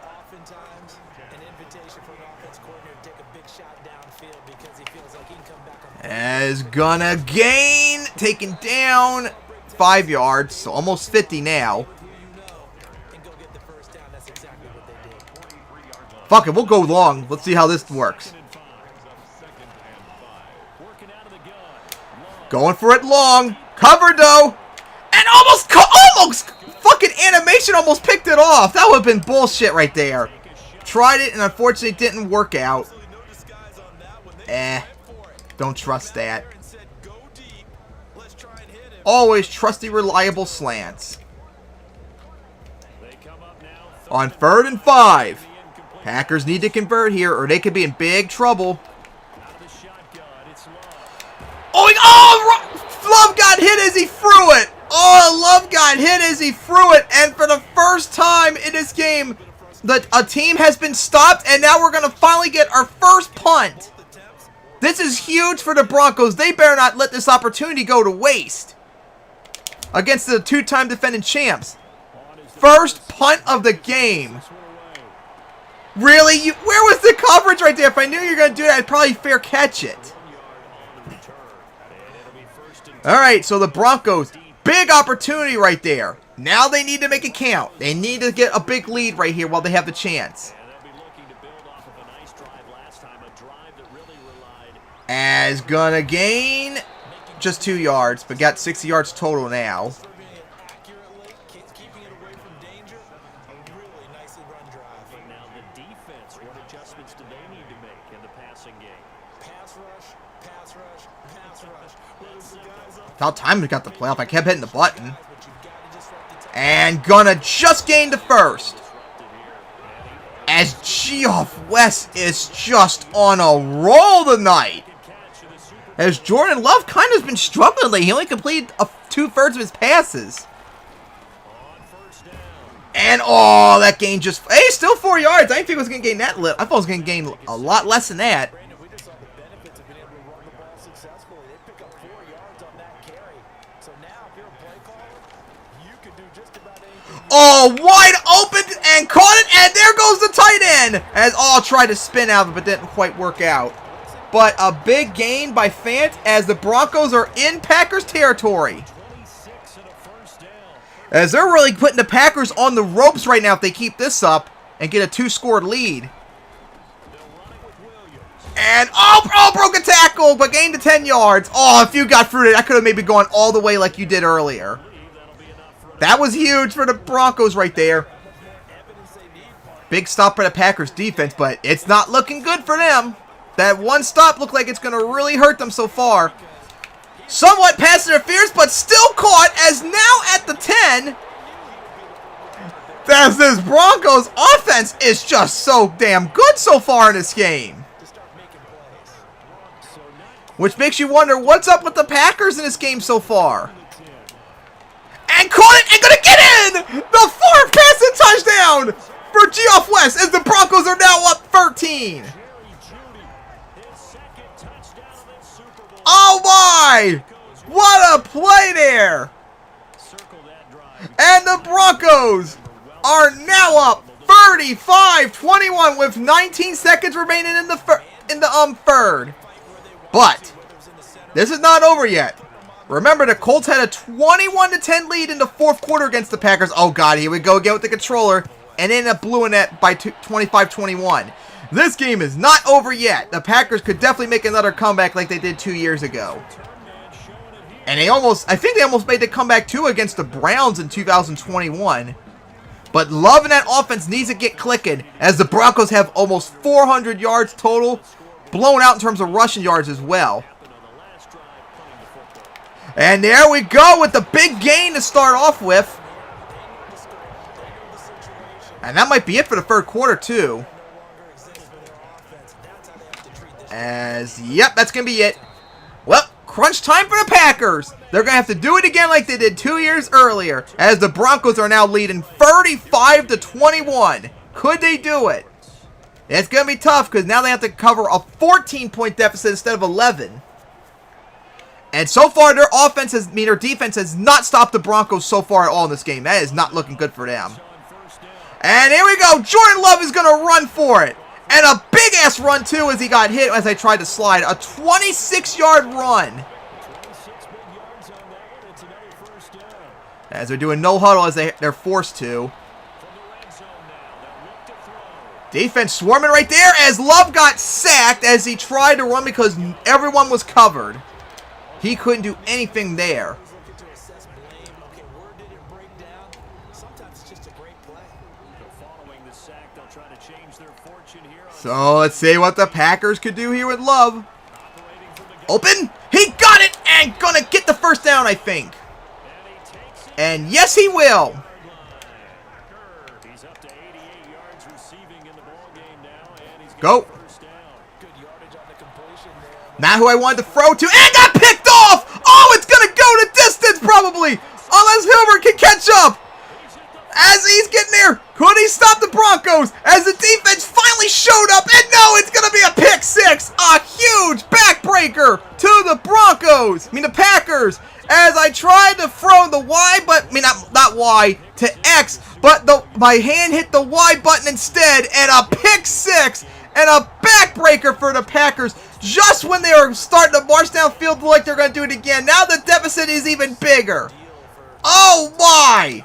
As gonna gain, taken down 5 yards, so almost 50 now. Fuck it, we'll go long. Let's see how this works. Going for it long. Covered though. And almost fucking animation almost picked it off. That would have been bullshit right there. Tried it and unfortunately didn't work out. Don't trust that. Always trusty, reliable slants. On 3rd and 5. Packers need to convert here or they could be in big trouble. Love got hit as he threw it. Love got hit as he threw it. And for the first time in this game, a team has been stopped. And now we're going to finally get our first punt. This is huge for the Broncos. They better not let this opportunity go to waste. Against the 2-time defending champs. First punt of the game. Really? Where was the coverage right there? If I knew you were going to do that, I'd probably fair catch it. Alright, so the Broncos, big opportunity right there. Now they need to make it count. They need to get a big lead right here while they have the chance. As gonna gain just 2 yards, but got 60 yards total now. About time we got the playoff. I kept hitting the button. And gonna just gain the first. As Afc West is just on a roll tonight. As Jordan Love kind of has been struggling lately. He only completed 2/3 of his passes. And that gain just... Hey, still 4 yards. I didn't think it was going to gain that little. I thought it was going to gain a lot less than that. Oh, wide open and caught it, and there goes the tight end. As all tried to spin out of it, but didn't quite work out. But a big gain by Fant as the Broncos are in Packers territory. As they're really putting the Packers on the ropes right now if they keep this up and get a 2-score lead. And, broke a tackle, but gained to 10 yards. Oh, if you got through it, I could have maybe gone all the way like you did earlier. That was huge for the Broncos right there. Big stop by the Packers defense, but it's not looking good for them. That one stop looked like it's going to really hurt them so far. Somewhat pass interference, but still caught as now at the 10. As this Broncos offense is just so damn good so far in this game. Which makes you wonder what's up with the Packers in this game so far. And caught it and going to get in! The fourth passing touchdown for Afc West as the Broncos are now up 13. Oh my! What a play there! And the Broncos are now up 35-21 with 19 seconds remaining in the third. But this is not over yet. Remember, the Colts had a 21-10 lead in the fourth quarter against the Packers. Oh God, here we go again with the controller, and ended up blowing that by 25-21. This game is not over yet. The Packers could definitely make another comeback like they did 2 years ago. And I think they almost made the comeback too against the Browns in 2021. But Love in that offense needs to get clicking as the Broncos have almost 400 yards total, blown out in terms of rushing yards as well. And there we go with the big gain to start off with. And that might be it for the third quarter too. Yep, that's going to be it. Well, crunch time for the Packers. They're going to have to do it again like they did 2 years earlier, as the Broncos are now leading 35-21. Could they do it? It's going to be tough because now they have to cover a 14-point deficit instead of 11. And so far, their defense has not stopped the Broncos so far at all in this game. That is not looking good for them. And here we go. Jordan Love is going to run for it. And a big-ass run, too, as he got hit as I tried to slide. A 26-yard run. As they're doing no huddle as they're forced to. Defense swarming right there as Love got sacked as he tried to run because everyone was covered. He couldn't do anything there. So let's see what the Packers could do here with Love. Open. He got it and gonna get the first down, I think. And yes, he will. Go. Not who I wanted to throw to. And got picked off. Oh, it's going to go the distance probably. Unless Hilbert can catch up. As he's getting there. Could he stop the Broncos? As the defense finally showed up. And no, it's going to be a pick six. A huge backbreaker to the Broncos. The Packers. As I tried to throw the Y, but not Y, to X, but my hand hit the Y button instead, and a pick six, and a backbreaker for the Packers, just when they were starting to march downfield like they're going to do it again. Now the deficit is even bigger. Oh my!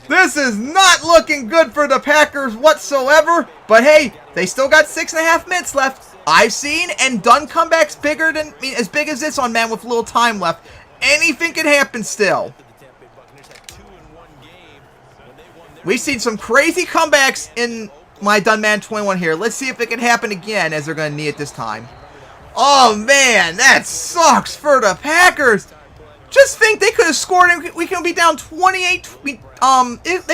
This is not looking good for the Packers whatsoever, but hey, they still got 6.5 minutes left. I've seen and done comebacks as big as this on Madden with little time left. Anything can happen still. We've seen some crazy comebacks in my Done Madden 21 here. Let's see if it can happen again as they're going to need it this time. Oh man, that sucks for the Packers. Just think they could have scored and we could be down 28. They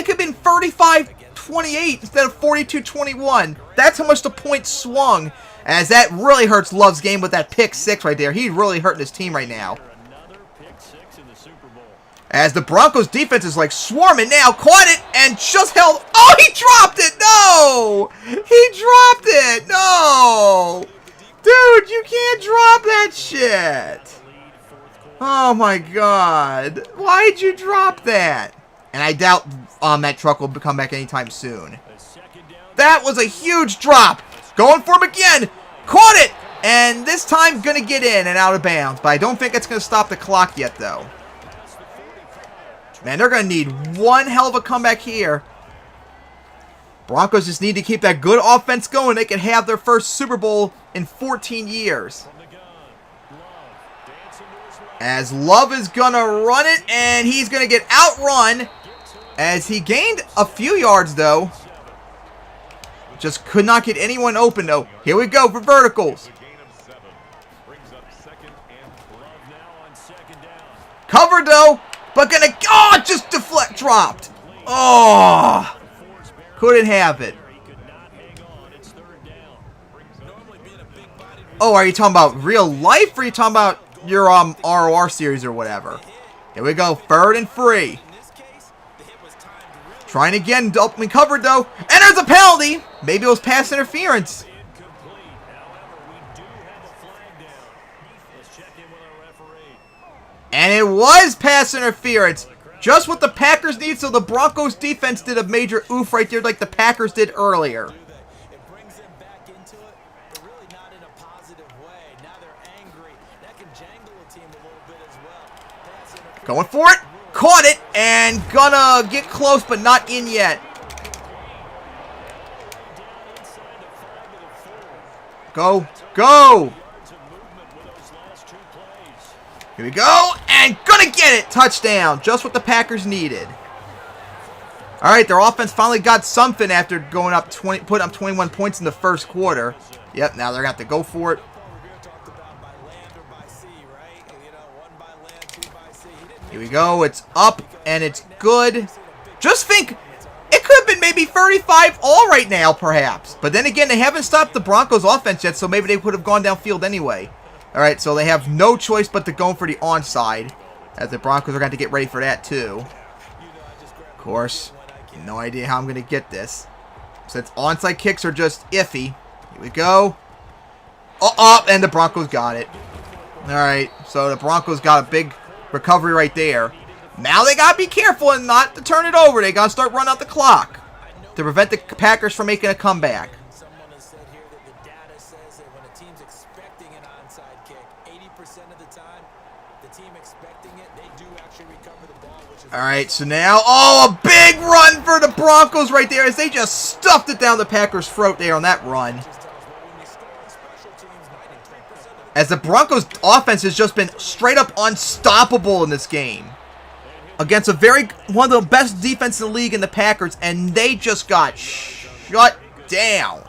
could have been 35-28 instead of 42-21. That's how much the point swung. As that really hurts Love's game with that pick six right there. He's really hurting his team right now. As the Broncos defense is like swarming now. Caught it and just held. Oh, he dropped it. No. He dropped it. No. Dude, you can't drop that shit. Oh my god. Why'd you drop that? And I doubt that truck will come back anytime soon. That was a huge drop. Going for him again. Caught it. And this time going to get in and out of bounds. But I don't think it's going to stop the clock yet, though. Man, they're going to need one hell of a comeback here. Broncos just need to keep that good offense going. They can have their first Super Bowl in 14 years. As Love is going to run it, and he's going to get outrun. As he gained a few yards, though. Just could not get anyone open, though. Here we go for verticals. Covered, though. But going to... Oh, just deflect. Dropped. Oh. Couldn't have it. Oh, are you talking about real life, or are you talking about your ROR series or whatever? Here we go. 3rd and 3. Trying again. Open covered, though. And there's a penalty. Maybe it was pass interference. And it was pass interference. Just what the Packers need, so the Broncos defense did a major oof right there like the Packers did earlier. Going for it. Caught it. And gonna get close, but not in yet. Go. Go. Here we go. And gonna get it. Touchdown. Just what the Packers needed. Alright, their offense finally got something after going up putting up 21 points in the first quarter. Yep, now they're going to have to go for it. Here we go. It's up, and it's good. Just think, it could have been maybe 35 all right now, perhaps. But then again, they haven't stopped the Broncos' offense yet, so maybe they would have gone downfield anyway. Alright, so they have no choice but to go for the onside, as the Broncos are going to get ready for that, too. Of course, no idea how I'm going to get this, since onside kicks are just iffy. Here we go. Oh, and the Broncos got it. Alright, so the Broncos got a big recovery right there. Now they got to be careful and not to turn it over. They got to start running out the clock to prevent the Packers from making a comeback. Alright, so now, oh, a big run for the Broncos right there as they just stuffed it down the Packers' throat there on that run. As the Broncos' offense has just been straight up unstoppable in this game. Against one of the best defense in the league in the Packers, and they just got shut down.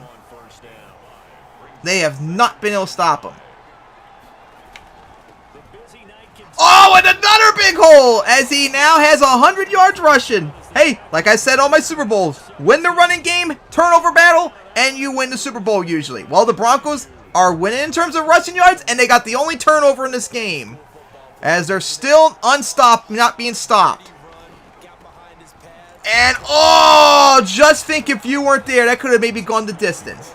They have not been able to stop them. Oh, and another big hole as he now has 100 yards rushing. Hey, like I said on my Super Bowls, win the running game, turnover battle, and you win the Super Bowl usually. Well, the Broncos are winning in terms of rushing yards, and they got the only turnover in this game. As they're still not being stopped. And, oh, just think if you weren't there, that could have maybe gone the distance.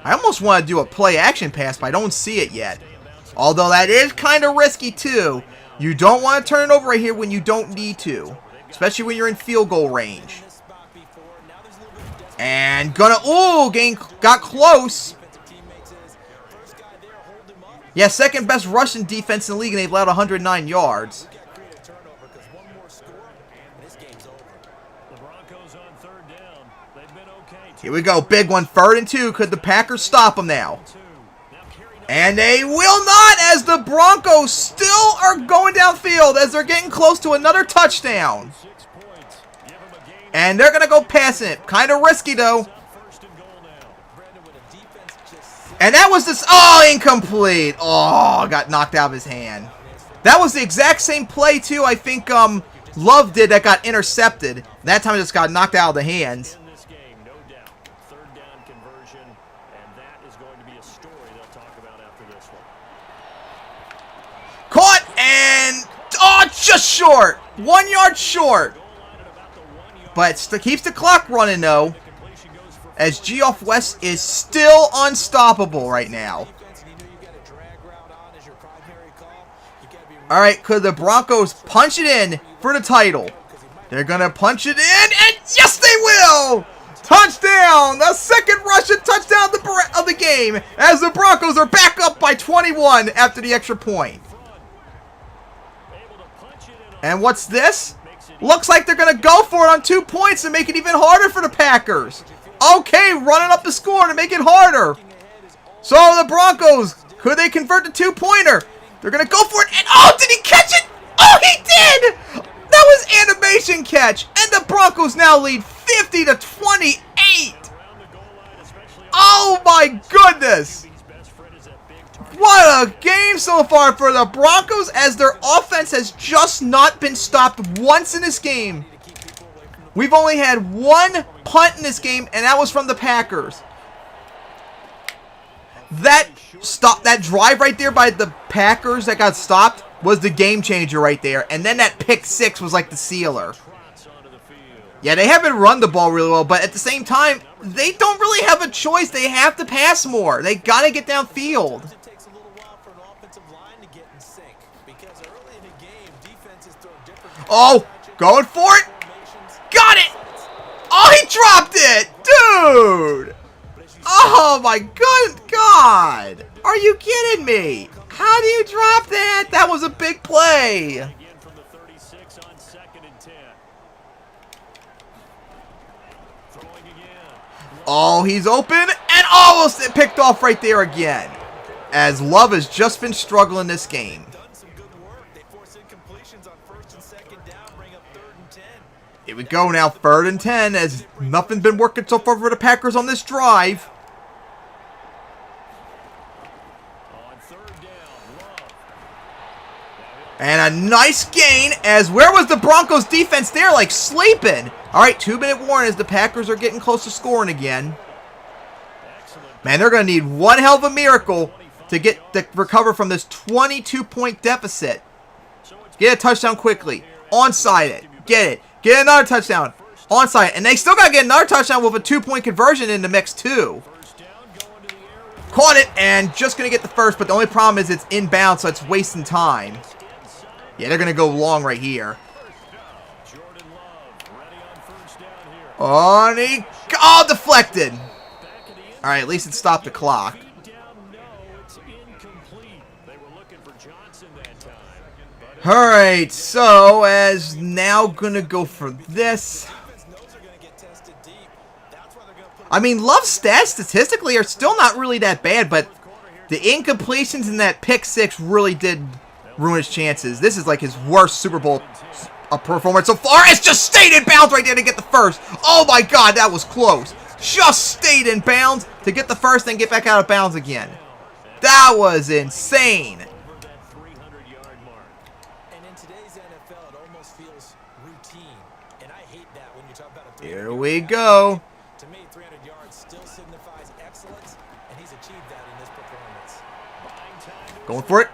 I almost want to do a play-action pass, but I don't see it yet. Although that is kind of risky, too. You don't want to turn it over right here when you don't need to. Especially when you're in field goal range. And got close. Yeah, second best rushing defense in the league, and they've allowed 109 yards. Here we go, big one, 3rd and 2. Could the Packers stop them now? And they will not, as the Broncos still are going downfield as they're getting close to another touchdown. And they're going to go passing it. Kind of risky, though. And that was this... Oh, incomplete. Oh, got knocked out of his hand. That was the exact same play, too, I think Love did that got intercepted. That time it just got knocked out of the hands. Caught and... Oh, just short. 1 yard short. But it keeps the clock running, though. as Afc West is still unstoppable right now. Alright, could the Broncos punch it in for the title? They're going to punch it in, and yes, they will! Touchdown! The second Russian touchdown of the game, as the Broncos are back up by 21 after the extra point. And what's this? Looks like they're going to go for it on 2 points and make it even harder for the Packers. Okay, running up the score to make it harder. So the Broncos, could they convert the 2-pointer? They're going to go for it, and oh, did he catch it? Oh, he did! That was animation catch, and the Broncos now lead 50-28. Oh my goodness! What a game so far for the Broncos, as their offense has just not been stopped once in this game. We've only had one punt in this game, and that was from the Packers. That drive right there by the Packers that got stopped was the game changer right there. And then that pick six was like the sealer. Yeah, they haven't run the ball really well, but at the same time, they don't really have a choice. They have to pass more. They got to get downfield. Oh, going for it. Got it. Oh, he dropped it. Dude. Oh, my good God. Are you kidding me? How do you drop that? That was a big play. Oh, he's open and almost picked off right there again. As Love has just been struggling this game. Here we go now, 3rd and 10, as nothing's been working so far for the Packers on this drive. And a nice gain, as where was the Broncos defense there, like sleeping? Alright, 2-minute warning as the Packers are getting close to scoring again. Man, they're going to need one hell of a miracle to recover from this 22-point deficit. Get a touchdown quickly. Onside it. Get it. Get another touchdown. Onside. And they still got to get another touchdown with a 2-point conversion in the mix, too. Caught it, and just going to get the first, but the only problem is it's inbound, so it's wasting time. Yeah, they're going to go long right here. Oh, and he... Oh, deflected. All right, at least it stopped the clock. All right, so as now going to go for this. I mean, Love's stats statistically are still not really that bad, but the incompletions in that pick six really did ruin his chances. This is like his worst Super Bowl performance so far. It's just stayed in bounds right there to get the first. Oh my God, that was close. Just stayed in bounds to get the first and get back out of bounds again. That was insane. Here we go. To me, 300 yards still signifies excellence, and he's achieved that in this performance. Going for it.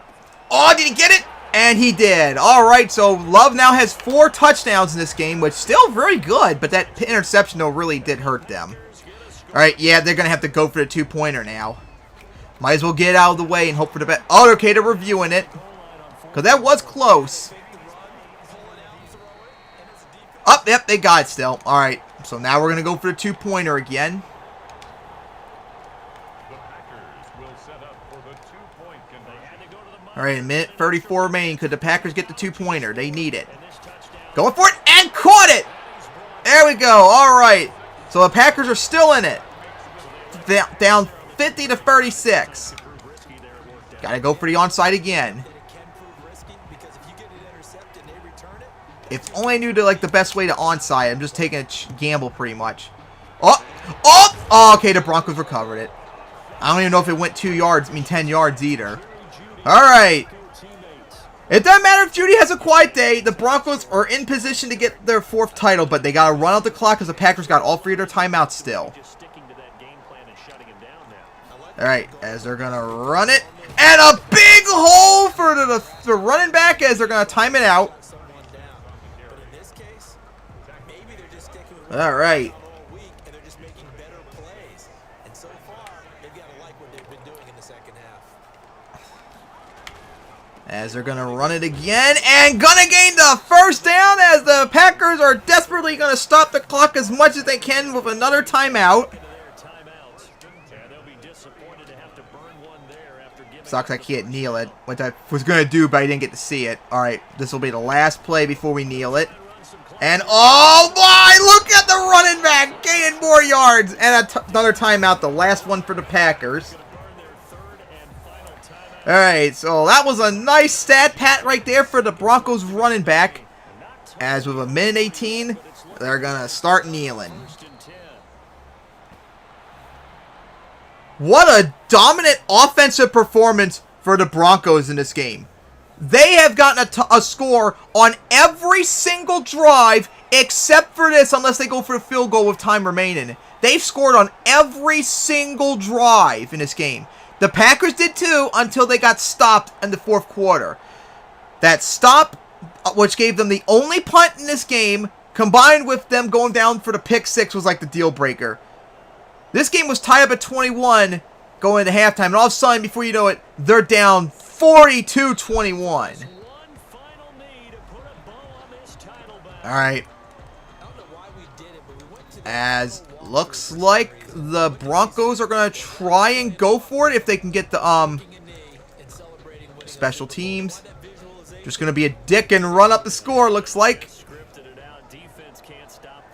Oh, did he get it? And he did. All right, so Love now has 4 touchdowns in this game, which is still very good, but that interception, though, really did hurt them. All right, yeah, they're going to have to go for the 2-pointer now. Might as well get out of the way and hope for the best. Oh, okay, they're reviewing it, because that was close. Up, yep, they got it still. All right, so now we're going to go for the 2-pointer again. All right, a minute 34 remaining. Could the Packers get the 2-pointer? They need it. Going for it and caught it. There we go. All right. So the Packers are still in it. Down 50-36. Got to go for the onside again. If only I knew the best way to onside. I'm just taking a gamble pretty much. Oh, okay, the Broncos recovered it. I don't even know if it went 10 yards either. All right. It doesn't matter if Judy has a quiet day. The Broncos are in position to get their 4th title, but they got to run out the clock because the Packers got all 3 of their timeouts still. All right, as they're going to run it. And a big hole for the running back as they're going to time it out. All right. like what they've been doing in the second half. As they're going to run it again and going to gain the first down as the Packers are desperately going to stop the clock as much as they can with another timeout. Sucks I can't kneel it, which I was going to do, but I didn't get to see it. All right, this will be the last play before we kneel it. And, oh my, look at the running back gaining more yards. And another timeout, the last one for the Packers. All right, so that was a nice stat pat right there for the Broncos running back. As with a minute 18, they're going to start kneeling. What a dominant offensive performance for the Broncos in this game. They have gotten a score on every single drive except for this, unless they go for a field goal with time remaining. They've scored on every single drive in this game. The Packers did too until they got stopped in the fourth quarter. That stop, which gave them the only punt in this game, combined with them going down for the pick six, was like the deal breaker. This game was tied up at 21 going into halftime, and all of a sudden, before you know it, they're down 42-21. All right. As looks like the Broncos are going to try and go for it if they can get the special teams. Just going to be a dick and run up the score, looks like,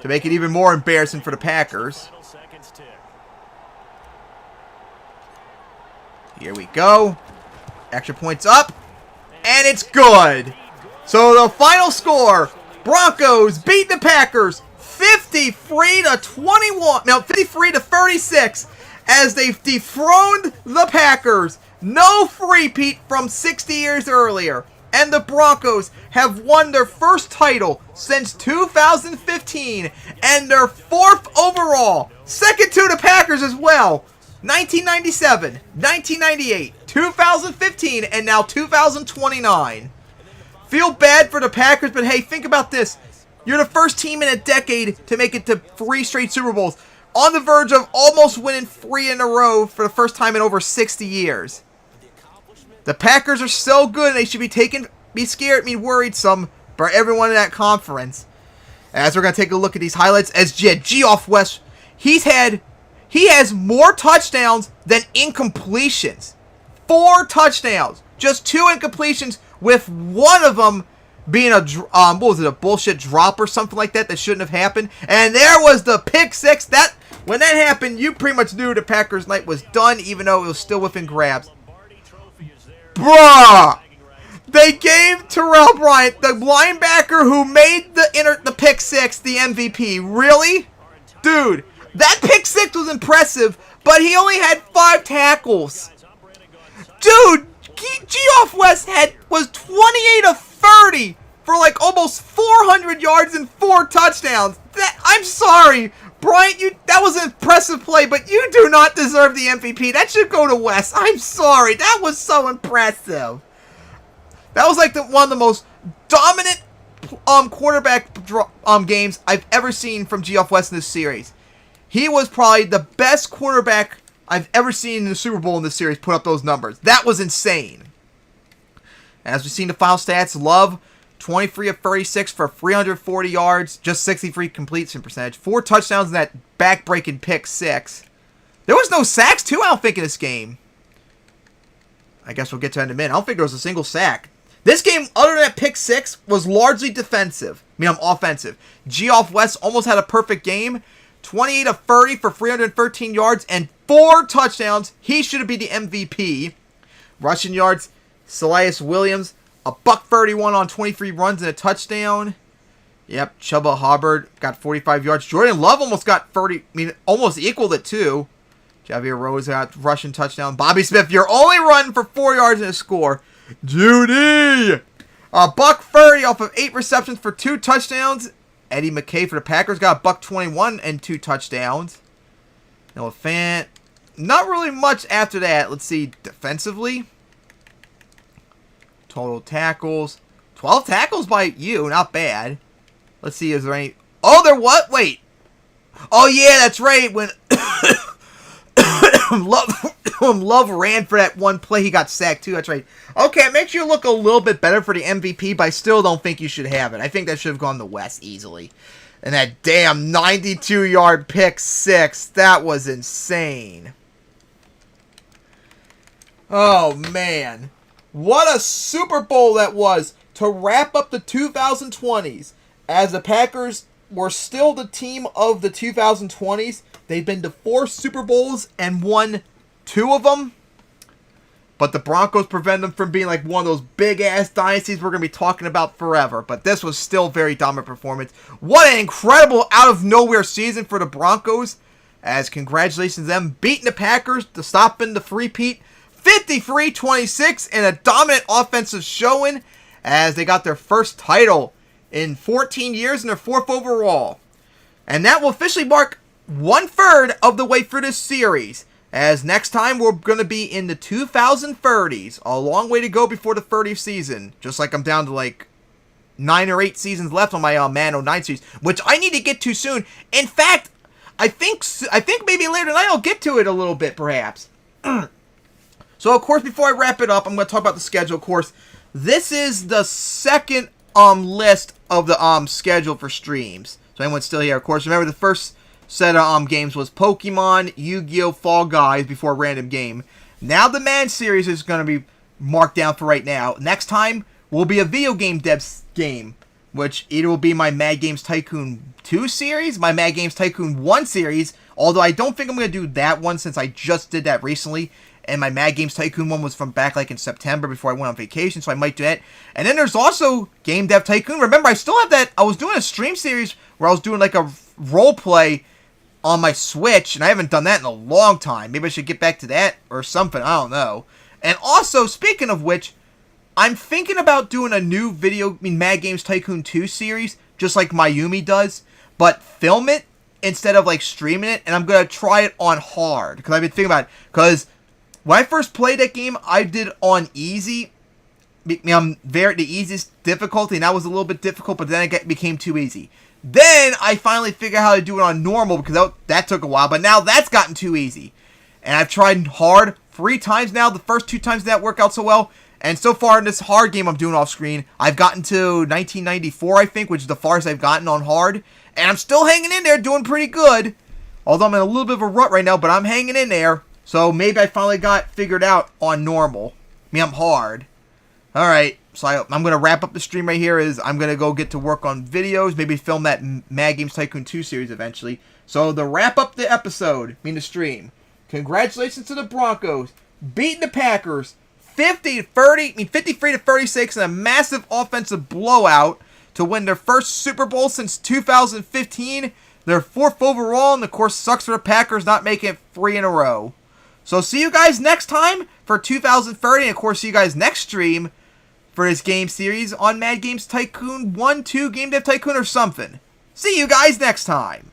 to make it even more embarrassing for the Packers. Here we go. Extra points up, and it's good. So the final score, Broncos beat the Packers 53-36 as they've dethroned the Packers. No repeat from 60 years earlier. And the Broncos have won their first title since 2015 and their fourth overall. Second to the Packers as well. 1997, 1998, 2015, and now 2029. Feel bad for the Packers, but hey, think about this. You're the first team in a decade to make it to 3 straight Super Bowls. On the verge of almost winning 3 in a row for the first time in over 60 years. The Packers are so good, and they should be scared, worried some by everyone in that conference. As we're going to take a look at these highlights, as Afc West, he has more touchdowns than incompletions. 4 touchdowns. Just 2 incompletions, with one of them being a bullshit drop or something like that shouldn't have happened. And there was the pick six. When that happened, you pretty much knew the Packers' night was done, even though it was still within grabs. Bruh! They gave Terrell Bryant, the linebacker who made the pick six, the MVP. Really? Dude, that pick six was impressive, but he only had 5 tackles. Dude, Afc West was 28 of 30 for like almost 400 yards and 4 touchdowns. I'm sorry, Bryant, that was an impressive play, but you do not deserve the MVP. That should go to West. I'm sorry. That was so impressive. That was like one of the most dominant quarterback games I've ever seen from Afc West in this series. He was probably the best quarterback I've ever seen in the Super Bowl in this series put up those numbers. That was insane. As we've seen the final stats, Love, 23 of 36 for 340 yards, just 63 completion percentage. 4 touchdowns in that back-breaking pick six. There was no sacks, too, I don't think, in this game. I guess we'll get to that in a minute. I don't think there was a single sack. This game, other than that pick six, was largely defensive. Offensive. Afc West almost had a perfect game. 28 of 30 for 313 yards and 4 touchdowns. He should be the MVP. Rushing yards, Silas Williams, a $131 on 23 runs and a touchdown. Yep, Chuba Hubbard got 45 yards. Jordan Love almost got 30, almost equaled it too. Javier Rose got rushing touchdown. Bobby Smith, you're only running for 4 yards and a score. Judy! A $130 off of 8 receptions for 2 touchdowns. Eddie McKay for the Packers got a $121 and 2 touchdowns. Noah Fant. Not really much after that. Let's see. Defensively. Total tackles. 12 tackles by you. Not bad. Let's see. Is there any... Oh, there what? Wait. Oh, yeah. That's right. When... Love... Love ran for that one play. He got sacked too. That's right. Okay, it makes you look a little bit better for the MVP, but I still don't think you should have it. I think that should have gone to West easily. And that damn 92-yard pick six. That was insane. Oh, man. What a Super Bowl that was to wrap up the 2020s. As the Packers were still the team of the 2020s. They've been to 4 Super Bowls and won 2 of them. But the Broncos prevent them from being like one of those big-ass dynasties we're going to be talking about forever. But this was still a very dominant performance. What an incredible out-of-nowhere season for the Broncos. As congratulations to them beating the Packers to stop in the three-peat. 53-26 in a dominant offensive showing. As they got their first title in 14 years and their 4th overall. And that will officially mark 1/3 of the way through this series. As next time we're going to be in the 2030s. A long way to go before the 30th season. Just like I'm down to like 9 or 8 seasons left on my Madden 09 series. Which I need to get to soon. In fact, I think maybe later tonight I'll get to it a little bit perhaps. So of course before I wrap it up, I'm going to talk about the schedule. Of course, this is the second list of the schedule for streams. So anyone's still here. Of course, remember the first set of games was Pokemon, Yu-Gi-Oh, Fall Guys before Random Game. Now the Madden series is going to be marked down for right now. Next time will be a video game devs game, which either will be my Mad Games Tycoon 2 series, my Mad Games Tycoon 1 series, although I don't think I'm going to do that one since I just did that recently. And my Mad Games Tycoon one was from back like in September before I went on vacation, so I might do that. And then there's also Game Dev Tycoon. Remember, I still have that. I was doing a stream series where I was doing like a role play on my Switch, and I haven't done that in a long time. Maybe I should get back to that or something. I don't know. And also, speaking of which, I'm thinking about doing a new Mad Games Tycoon 2 series, just like Mayumi does, but film it instead of like streaming it, and I'm going to try it on hard, because I've been thinking about it, because when I first played that game, I did on easy. The easiest difficulty, and that was a little bit difficult, but then it became too easy. Then I finally figured out how to do it on normal, because that took a while, but now that's gotten too easy. And I've tried hard 3 times now. The first 2 times didn't work out so well. And so far in this hard game I'm doing off screen, I've gotten to 1994, I think, which is the farthest I've gotten on hard. And I'm still hanging in there, doing pretty good. Although I'm in a little bit of a rut right now, but I'm hanging in there. So maybe I finally got figured out on normal. I'm hard. Alright, so I'm going to wrap up the stream right here. I'm going to go get to work on videos. Maybe film that Mad Games Tycoon 2 series eventually. So to wrap up the episode, the stream. Congratulations to the Broncos. Beating the Packers. 53-36 in a massive offensive blowout to win their first Super Bowl since 2015. Their 4th overall, and of course sucks for the Packers not making it 3 in a row. So see you guys next time for 2030, and of course see you guys next stream for this game series on Mad Games Tycoon 1, 2, Game Dev Tycoon or something. See you guys next time.